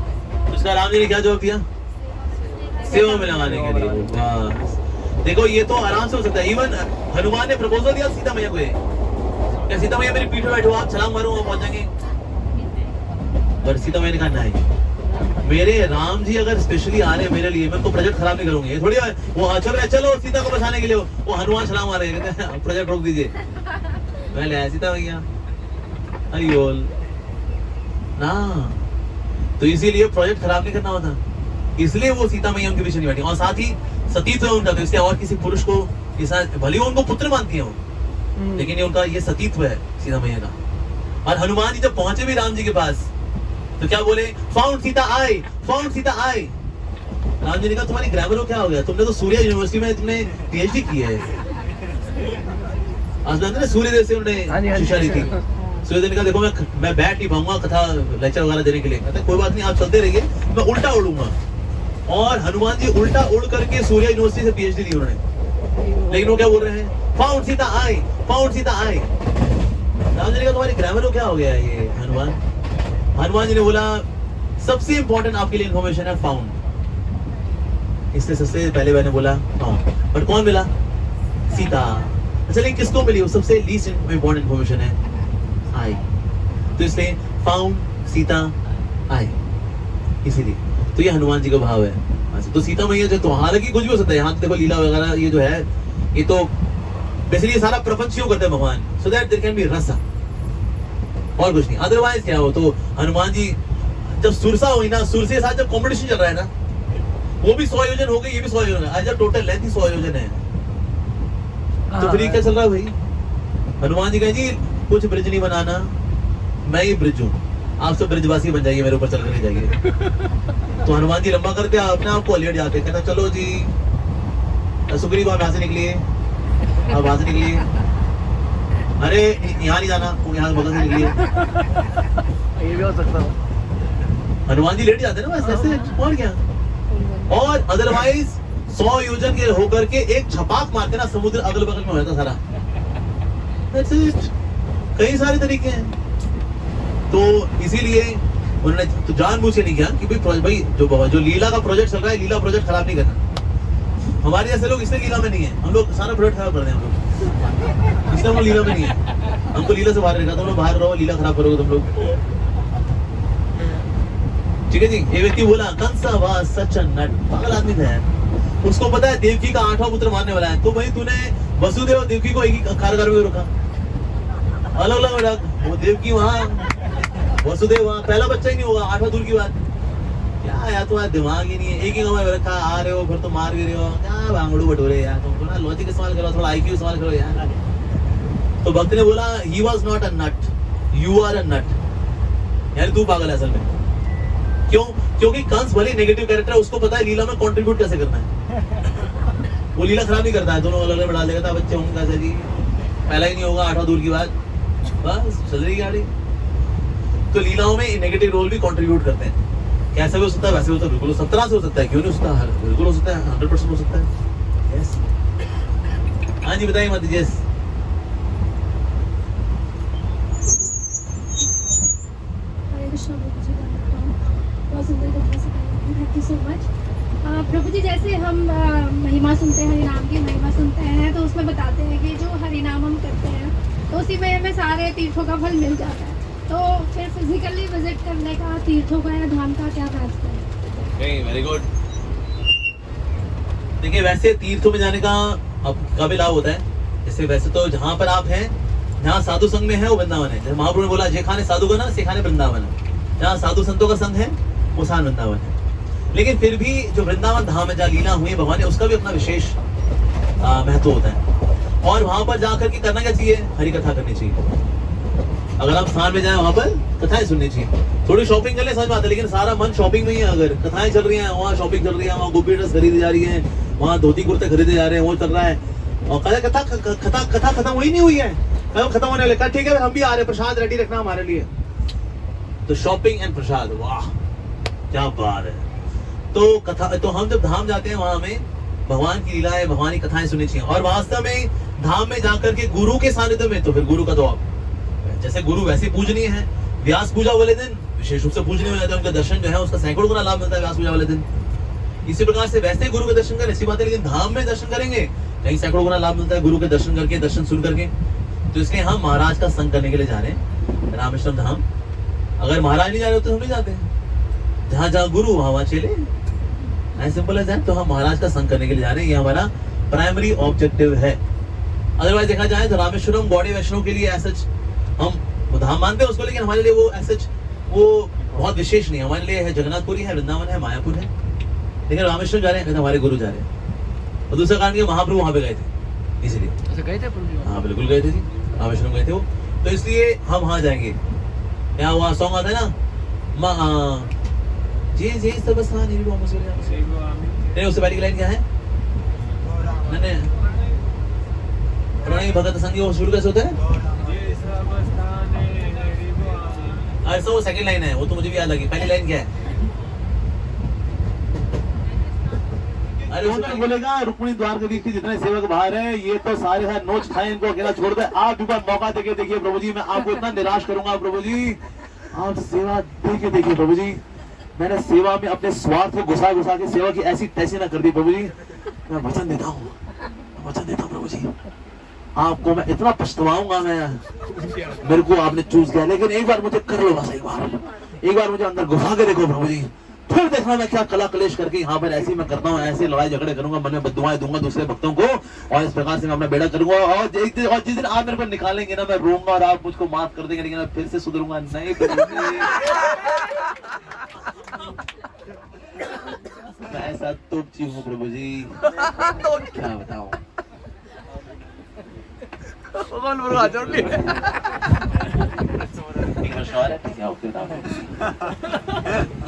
उसका राम जी ने क्या जवाब दिया? सेवा में लगाने के लिए। हाँ, देखो ये तो आराम से हो सकता है। इवन हनुमान ने प्रपोजल दिया सीता मैया को, क्या सीता मैया मेरी पीठ पे बैठो, आप छलांग मारो वहां पहुंच जाएंगे? पर सीता मैया ने कहा नहीं, मेरे राम जी अगर स्पेशली आ रहे हैं मेरे लिए, मैं उनको प्रोजेक्ट खराब नहीं करूंगी। थोड़ी वो चलो सीता को बचाने के लिए वो हनुमान छलांग मार रहे हैं, प्रोजेक्ट रोक दीजिए, मैं ले आया सीता मैया हरिओल ना। तो इसीलिए प्रोजेक्ट खराब नहीं करना होता, इसलिए वो सीता मैया उनके पीछे नहीं बैठी। और साथ ही सतीत्व है उनका, तो इसलिए और किसी पुरुष को भले उनको पुत्र मानती है वो, लेकिन ये उनका ये सतीत्व है सीता मैया का। और हनुमान जी जब पहुंचे भी राम जी के पास, तो क्या बोले? फाउंड सीता आई, फाउंड सीता आई। राम जी ने कहा तुम्हारी ग्रामर को क्या हो गया? तुमने तो सूर्य यूनिवर्सिटी में तुमने पीएचडी की है। आज सूर्यदेव से उन्होंने शिक्षा ली थी। सूर्यदेव ने कहा देखो मैं बैठ नहीं पाऊंगा कथा लेक्चर वगैरह देने के लिए। कहते कोई बात नहीं, आप चलते रहिए, मैं उल्टा उड़ूंगा। और हनुमान जी उल्टा उड़ करके सूर्य यूनिवर्सिटी से पीएचडी ली उन्होंने। लेकिन वो क्या बोल रहे हैं? फाउंड सीता आई, फाउंड सीता आई। राम जी ने कहा तुम्हारी ग्रामर को क्या हो गया ये हनुमान जी ने बोला सबसे इंपॉर्टेंट आपके लिए इन्फॉर्मेशन है फाउंड। इसलिए सबसे पहले मैंने बोला फाउंड, पर कौन मिला? सीता। अच्छा लेकिन किसको मिली? वो सबसे लीस्ट इंपॉर्टेंट इन्फॉर्मेशन है आई। तो इसलिए फाउंड सीता आई, इसीलिए तो ये हनुमान जी का भाव है। तो सीता मैया जो, तो हालांकि कुछ भी हो सकता है, यहाँ देखो लीला वगैरह ये जो है, ये तो बेसिकली सारा प्रपंच क्यों करते हैं भगवान, so that there can be रसा, और कुछ नहीं। अदरवाइज क्या हो? तो हनुमान जी जब सुरसा हुई ना, सुरसे के साथ जब कॉम्पिटिशन चल रहा है ना, वो भी 100 योजन हो गई, ये भी 100 योजन है। आज जब टोटल लेंथ ही 100 योजन है, तो फिर क्या चल रहा है भाई? हनुमान जी कहें जी कुछ ब्रिज नहीं बनाना, मैं ही ब्रिज हूँ, आप सब ब्रिजवासी बन जाइए, मेरे ऊपर चल कर जाइए। तो हनुमान जी लंबा करते अपने आप को लेट जाते, कहना चलो जी सुग्रीव आप यहाँ से निकलिए, आप वहां से निकलिए, अरे यहाँ नहीं जाना, यहाँ बगल से निकलिए। ये भी हो सकता है। हनुमान जी लेट जाते ना बस ऐसे, और क्या। और अदरवाइज 100 योजन के होकर के एक छपाक मार के ना समुद्र अगल बगल में हो जाता सारा। That's it. कई सारे तरीके हैं। तो इसीलिए उन्होंने तो जानबूझ के नहीं किया कि भाई जो लीला का प्रोजेक्ट चल रहा है, लीला प्रोजेक्ट खराब नहीं करना। हमारे जैसे लोग इसलिए लीला में नहीं है, हम लोग सारा प्रोजेक्ट खराब कर दें हम लोग, इसलिए हम लोग लीला में नहीं है। हमको लीला से बाहर रखा, तुम लोग बाहर रहो, लीला खराब करोगे तुम लोग। ठीक है जी। एक व्यक्ति बोला कंसा वाज सच अ नट, पागल आदमी था यार। उसको पता है देवकी का 8वां पुत्र मारने वाला है, तो भाई तूने वसुदेव और देवकी को एक ही कारागार में रोका, अलग अलग रख। वो देवकी वहां, वसुदेव वहां, पहला बच्चा ही नहीं होगा, 8वां दूर की बात। क्या यार तुम्हारा दिमाग ही नहीं है, एक ही गाँव में रखा, आ रहे हो फिर तो मार भी रहे हो, क्या भांगड़ू बटोरे यार, तुम थोड़ा लॉजिक इस्तेमाल करो, थोड़ा IQ इस्तेमाल करो यार। तो भक्त ने बोला he was not a nut, you are a nut, यानी तू पागल है असल में। क्यों? क्योंकि कंस भले नेगेटिव कैरेक्टर है, उसको पता है लीला में कंट्रीब्यूट कैसे करना है। वो लीला खराब नहीं करता है, दोनों अलग अलग बढ़ा देगा, बच्चे होंगे कैसे जी, पहला ही नहीं होगा, 8वां दूर की बात, बस चल रही गाड़ी। तो लीलाओं में नेगेटिव रोल भी कंट्रीब्यूट करते हैं। कैसे भी हो सकता है, वैसे हो सकता है, बिल्कुल 17 से हो सकता है, क्यों नहीं हो सकता, बिल्कुल हो सकता है, 100% हो सकता है। यस, हाँ जी बताइए मत। Yes, thank you so much. प्रभु जी, जैसे हम महिमा सुनते हैं, हरिनाम की महिमा सुनते हैं, तो उसमें बताते हैं कि जो हरिनाम हम करते हैं तो उसी में हमें सारे तीर्थों का फल मिल जाता है। तो फिर फिजिकली विजिट करने का तीर्थों का या धाम का क्या महत्व है? Very good. देखिए वैसे तीर्थों में जाने का अब भी लाभ होता है। जैसे वैसे तो जहाँ पर आप हैं, जहाँ साधु संघ में है वो वृंदावन है। जैसे महाप्रभु ने बोला जे खाने साधु का ना से खाने वृंदावन है। जहाँ साधु संतों का संघ है वो सान वृंदावन है। लेकिन फिर भी जो वृंदावन धाम है जहाँ लीला हुई भगवान ने, उसका भी अपना विशेष महत्व होता है। और वहां पर जाकर के करना क्या चाहिए? हरि कथा करनी चाहिए। अगर आप स्थान में जाए वहां पर कथाएं सुननी चाहिए। थोड़ी शॉपिंग कर ले समझ में आता है, लेकिन सारा मन शॉपिंग में ही है। अगर कथाएं चल रही हैं, वहाँ शॉपिंग चल रही है, वहाँ गोपी ड्रेस खरीदी जा रही है, वहाँ धोती कुर्ते खरीदे जा रहे हैं, वो चल रहा है। और कथा खत्म हुई नहीं हुई है, खत्म होने वाले। ठीक है हम भी आ रहे हैं, प्रसाद रेडी रखना हमारे लिए। तो शॉपिंग एंड प्रसाद, वाह क्या बात है। तो हम जब धाम जाते हैं वहां हमें भगवान की लीलाएं, भगवान की कथाएं सुननी चाहिए। और वास्तव में धाम में जाकर के गुरु के सानिध्य में, तो फिर गुरु का तो जैसे गुरु वैसे पूजनीय है। व्यास पूजा वाले दिन विशेष रूप से पूजनीय हो जाता है, उनका दर्शन जो है उसका सैकड़ों गुना लाभ मिलता है व्यास पूजा वाले दिन। इसी प्रकार से वैसे गुरु के दर्शन करें, ऐसी बात है, लेकिन धाम में दर्शन करेंगे कहीं सैकड़ों गुना लाभ मिलता है गुरु के दर्शन करके, दर्शन सुन करके। तो इसलिए हम महाराज का संग करने के लिए जा रहे हैं रामेश्वरम धाम। अगर महाराज नहीं जा रहे तो हम नहीं जाते, जहाँ जहाँ गुरु वहाँ चले, ऐसे सिंपल है। तो हम महाराज का संग करने के लिए जा रहे हैं, ये हमारा प्राइमरी ऑब्जेक्टिव है। अदरवाइज देखा जाए तो रामेश्वरम गौड़ी वैष्णव के लिए ऐसा हम धाम मानते हैं उसको, लेकिन हमारे लिए वो ऐसा वो बहुत विशेष नहीं है। हमारे लिए है जगन्नाथपुरी है, वृंदावन है, मायापुर है। लेकिन रामेश्वरम जा रहे हैं, हमारे गुरु जा रहे हैं। और दूसरा कारण महाप्रभु वहां पे गए थे, इसलिए गए थे। हाँ बिल्कुल गए थे जी, रामेश्वरम गए थे वो। तो इसलिए हम वहां जाएंगे। यहाँ वहाँ सॉन्ग आता है ना, जी जी सब नहीं, उससे पहले की लाइन क्या है? भगत संग वो शुरू कैसे होता है? अच्छा वो सेकंड लाइन है, वो तो मुझे भी याद लगी। पहली लाइन क्या है? अरे वो तो बोलेगा रुक्मिणी द्वार के बीच जितने सेवक बाहर हैं, ये तो सारे हैं नोच खाए, इनको अकेला छोड़ दे। आप भी मौका देके देखिए प्रभु जी, मैं आपको इतना निराश करूंगा प्रभु जी, आप सेवा देके देखिए प्रभु जी। मैंने सेवा में अपने स्वार्थ को घुसा के सेवा की ऐसी तैसी ना कर दी प्रभु जी। मैं वचन देता हूँ प्रभु जी, आपको मैं इतना पछताऊंगा। मैं मेरे को आपने चूज किया, लेकिन एक बार मुझे कर लो बस, एक बार मुझे अंदर घुसा के देखो प्रभु जी, फिर देखना मैं क्या कला कलेश करके यहाँ पर ऐसे मैं करता हूँ, ऐसे लड़ाई झगड़े करूंगा, मन में बद्दुआएं दूंगा दूसरे भक्तों को, और इस प्रकार से मैं अपना बेड़ा करूंगा। और जिस दिन आप मेरे को निकालेंगे ना, मैं रोऊंगा और आप मुझको माफ कर देंगे, लेकिन मैं फिर से सुधरूंगा नहीं। मैं ऐसा तो चीज हूँ प्रभु जी, तो क्या बताऊं।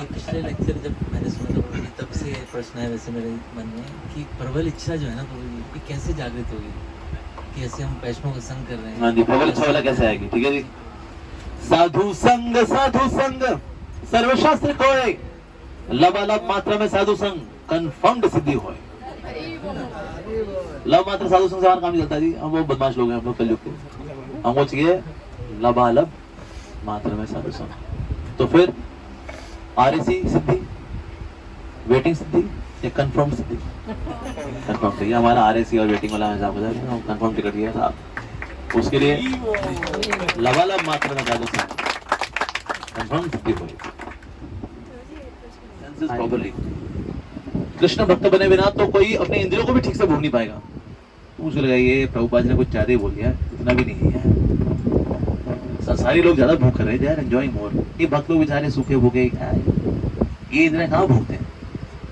पिछले लेक्चर जब मैंने सुना तब से प्रश्न है वैसे मेरे मन में कि प्रबल इच्छा जो है ना प्रभु जी, ये कैसे जागृत होगी कि ऐसे हम वैष्णव का संग कर रहे हैं? हाँ जी, प्रबल इच्छा वाला कैसे आएगी? ठीक है जी। साधु संग सर्वशास्त्र कोय, लबालब मात्रा में साधु संग। कंफर्म्ड सिद्धि होए। लव मात्र साधु संसार काम नहीं चलता जी, हम वो बदमाश लोग हैं हम लोग कलयुग के, हमको चाहिए लबालब मात्र में साधु संग। तो फिर आरएसी सिद्धि, वेटिंग सिद्धि या कंफर्म सिद्धि? कंफर्म सिद्धि। हमारा आरएसी और वेटिंग वाला हिसाब हो जाएगा, हम कंफर्म टिकट लिया साहब, उसके लिए लबालब मात्र में साधु संग कंफर्म सिद्धि होगी। Senses properly. कृष्ण भक्त बने बिना तो कोई अपने इंद्रियों को भी ठीक से भोग नहीं पाएगा। मुझे लगा ये प्रभुपाद ने कुछ ज्यादा ही बोल दिया, इतना भी नहीं है। संसारी लोग ज्यादा भूख कर रहे हैं, दे आर एंजॉयिंग मोर। ये भक्त लोग बेचारे सूखे भूखे ये इंद्रियां कहाँ भोगते हैं,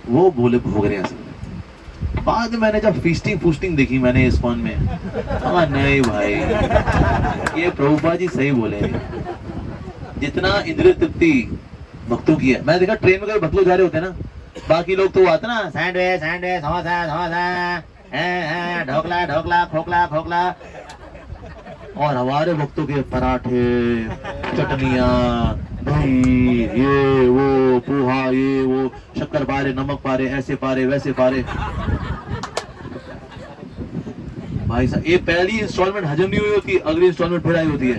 वो बोले भोग रहे हैं असल में। बाद में मैंने जब फीस्टिंग देखी मैंने इस्कॉन में, हाँ नहीं भाई ये प्रभुपाद जी सही बोले, जितना इंद्रिय तृप्ति भक्तों की है। मैं देखा ट्रेन में कभी भक्त लोग जा रहे होते हैं ना, बाकी लोग तो आते ना सैंडविच समोसा ढोकला ढोकला खोखला खोखला, और हमारे भक्तों के पराठे चटनियां दही ये वो पोहा ये वो शक्कर पारे नमक पारे ऐसे पारे वैसे पारे। भाई साहब ये पहली इंस्टॉलमेंट हजम नहीं हुई होती, अगली इंस्टॉलमेंट फिर आई होती है।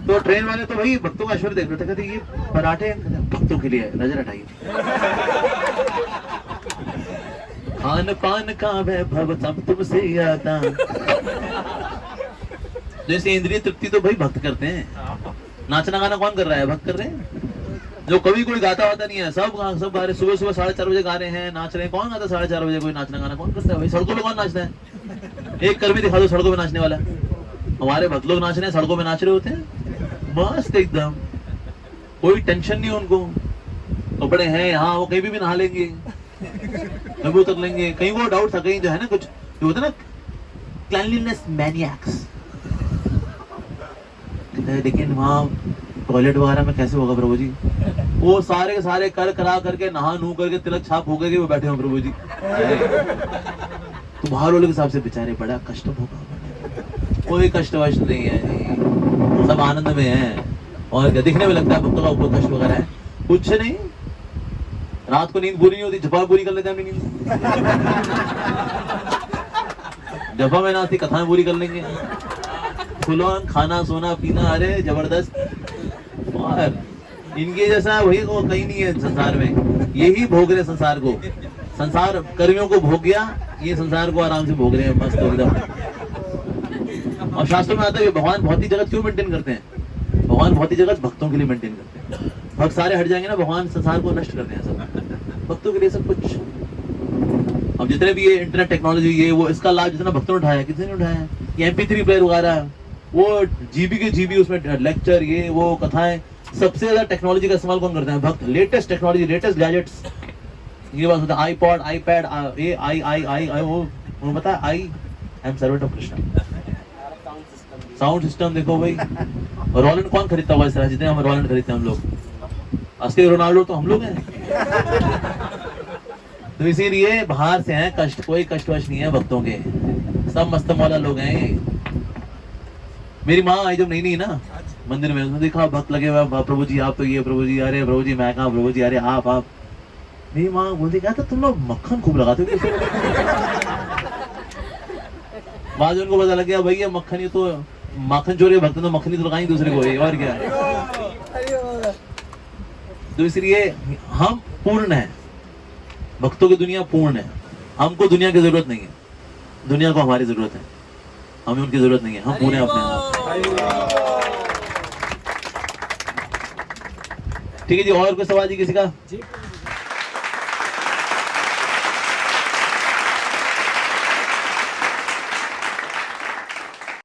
तो ट्रेन वाले तो भाई भक्तों का ऐश्वर्य देख रहे थे, कहते ये पराठे भक्तों के लिए, नजर हटाइए। खान पान का वैभव सब तुमसे आता। जैसे इंद्रिय तृप्ति तो भाई भक्त करते हैं, नाचना गाना कौन कर रहा है, भक्त कर रहे हैं। जो कभी कोई गाता वाता नहीं है, सब गा रहे, सुबह 4:30 बजे गा रहे हैं, नाच रहे हैं। कौन गाता 4:30 बजे, कोई नाचना गाना कौन करता है भाई? सड़कों पे कौन नाचता है? एक कर्मी दिखा दो सड़कों पे नाचने वाला। हमारे भक्त लोग नाच रहे हैं, सड़कों में नाच रहे होते हैं मस्त एकदम, कोई टेंशन नहीं उनको। कपड़े हैं यहाँ, वो कहीं भी नहा लेंगे, कभी उतर लेंगे। कहीं वो डाउट था, कहीं जो है ना कुछ जो होता है ना क्लीनलीनेस मैनियाक्स, लेकिन वहाँ टॉयलेट वगैरह में कैसे होगा प्रभु जी? वो सारे के सारे कर करा करके नहा नू करके तिलक छाप हो गए, वो बैठे हो प्रभु जी। तो बाहर वालों के हिसाब से बेचारे बड़ा कष्ट होगा। कोई कष्ट वष्ट नहीं है जी, सब आनंद में है। और दिखने में लगता है भक्तों का कोई कष्ट वगैरह है, कुछ नहीं। रात को नींद पूरी नहीं होती, झपा पूरी कर लेते हैं अपनी नींद। झपा में ना आती, कथाएं पूरी कर लेंगे। फुल ऑन खाना सोना पीना, अरे जबरदस्त। और इनके जैसा वही को कहीं नहीं है संसार में। यही भोग रहे संसार को, संसार कर्मियों को भोग गया, ये संसार को आराम से भोग रहे हैं मस्त एकदम। और शास्त्रों में आता है भगवान भौतिक जगत क्यों मेंटेन करते हैं? भगवान भौतिक जगत भक्तों के लिए मेंटेन करते हैं। भक्त सारे हट जाएंगे ना, भगवान संसार को नष्ट करते हैं सब भक्तों के लिए सब कुछ। अब जितने भी ये इंटरनेट टेक्नोलॉजी ये वो, इसका लाभ जितना भक्तों ने उठाया, किसी ने उठाया? ये MP3 प्लेयर वगैरह, वो जीबी के जीबी उसमें लेक्चर ये वो कथाएं, सबसे ज्यादा टेक्नोलॉजी का इस्तेमाल कौन करता है? भक्त। लेटेस्ट टेक्नोलॉजी, लेटेस्ट गैजेट्स, ये बात होता है। आईपॉड, आईपैड, आई वो पता है, I am servant of Krishna. Sound system देखो भाई, रोलैंड कौन खरीदता होगा इस तरह जितने हम रोलैंड खरीदते हैं हम लोग? असली रोनाल्डो तो हम लोग हैं। तो इसीलिए बाहर से हैं, कष्ट कोई कष्ट वश नहीं है भक्तों के, सब मस्त मौला लोग हैं। मेरी माँ आई जब नहीं ना मंदिर में, उसने देखा भक्त लगे हुए, प्रभु जी आप तो ये, प्रभु जी अरे प्रभु जी मैं कहा, प्रभु जी अरे आप। मेरी माँ बोलती क्या था, तुम लोग मक्खन खूब लगाते हो। बाद उनको पता लग गया भैया मक्खन, ये तो माखन चोरी भक्त तो मक्खनी तो लगाई दूसरे को, और क्या। तो इसलिए हम पूर्ण है, भक्तों की दुनिया पूर्ण है। हमको दुनिया की जरूरत नहीं है, दुनिया को हमारी जरूरत है, हमें उनकी जरूरत नहीं है, हम पूर्ण हैं अपने आप। ठीक है जी, और कोई सवाल जी किसी का?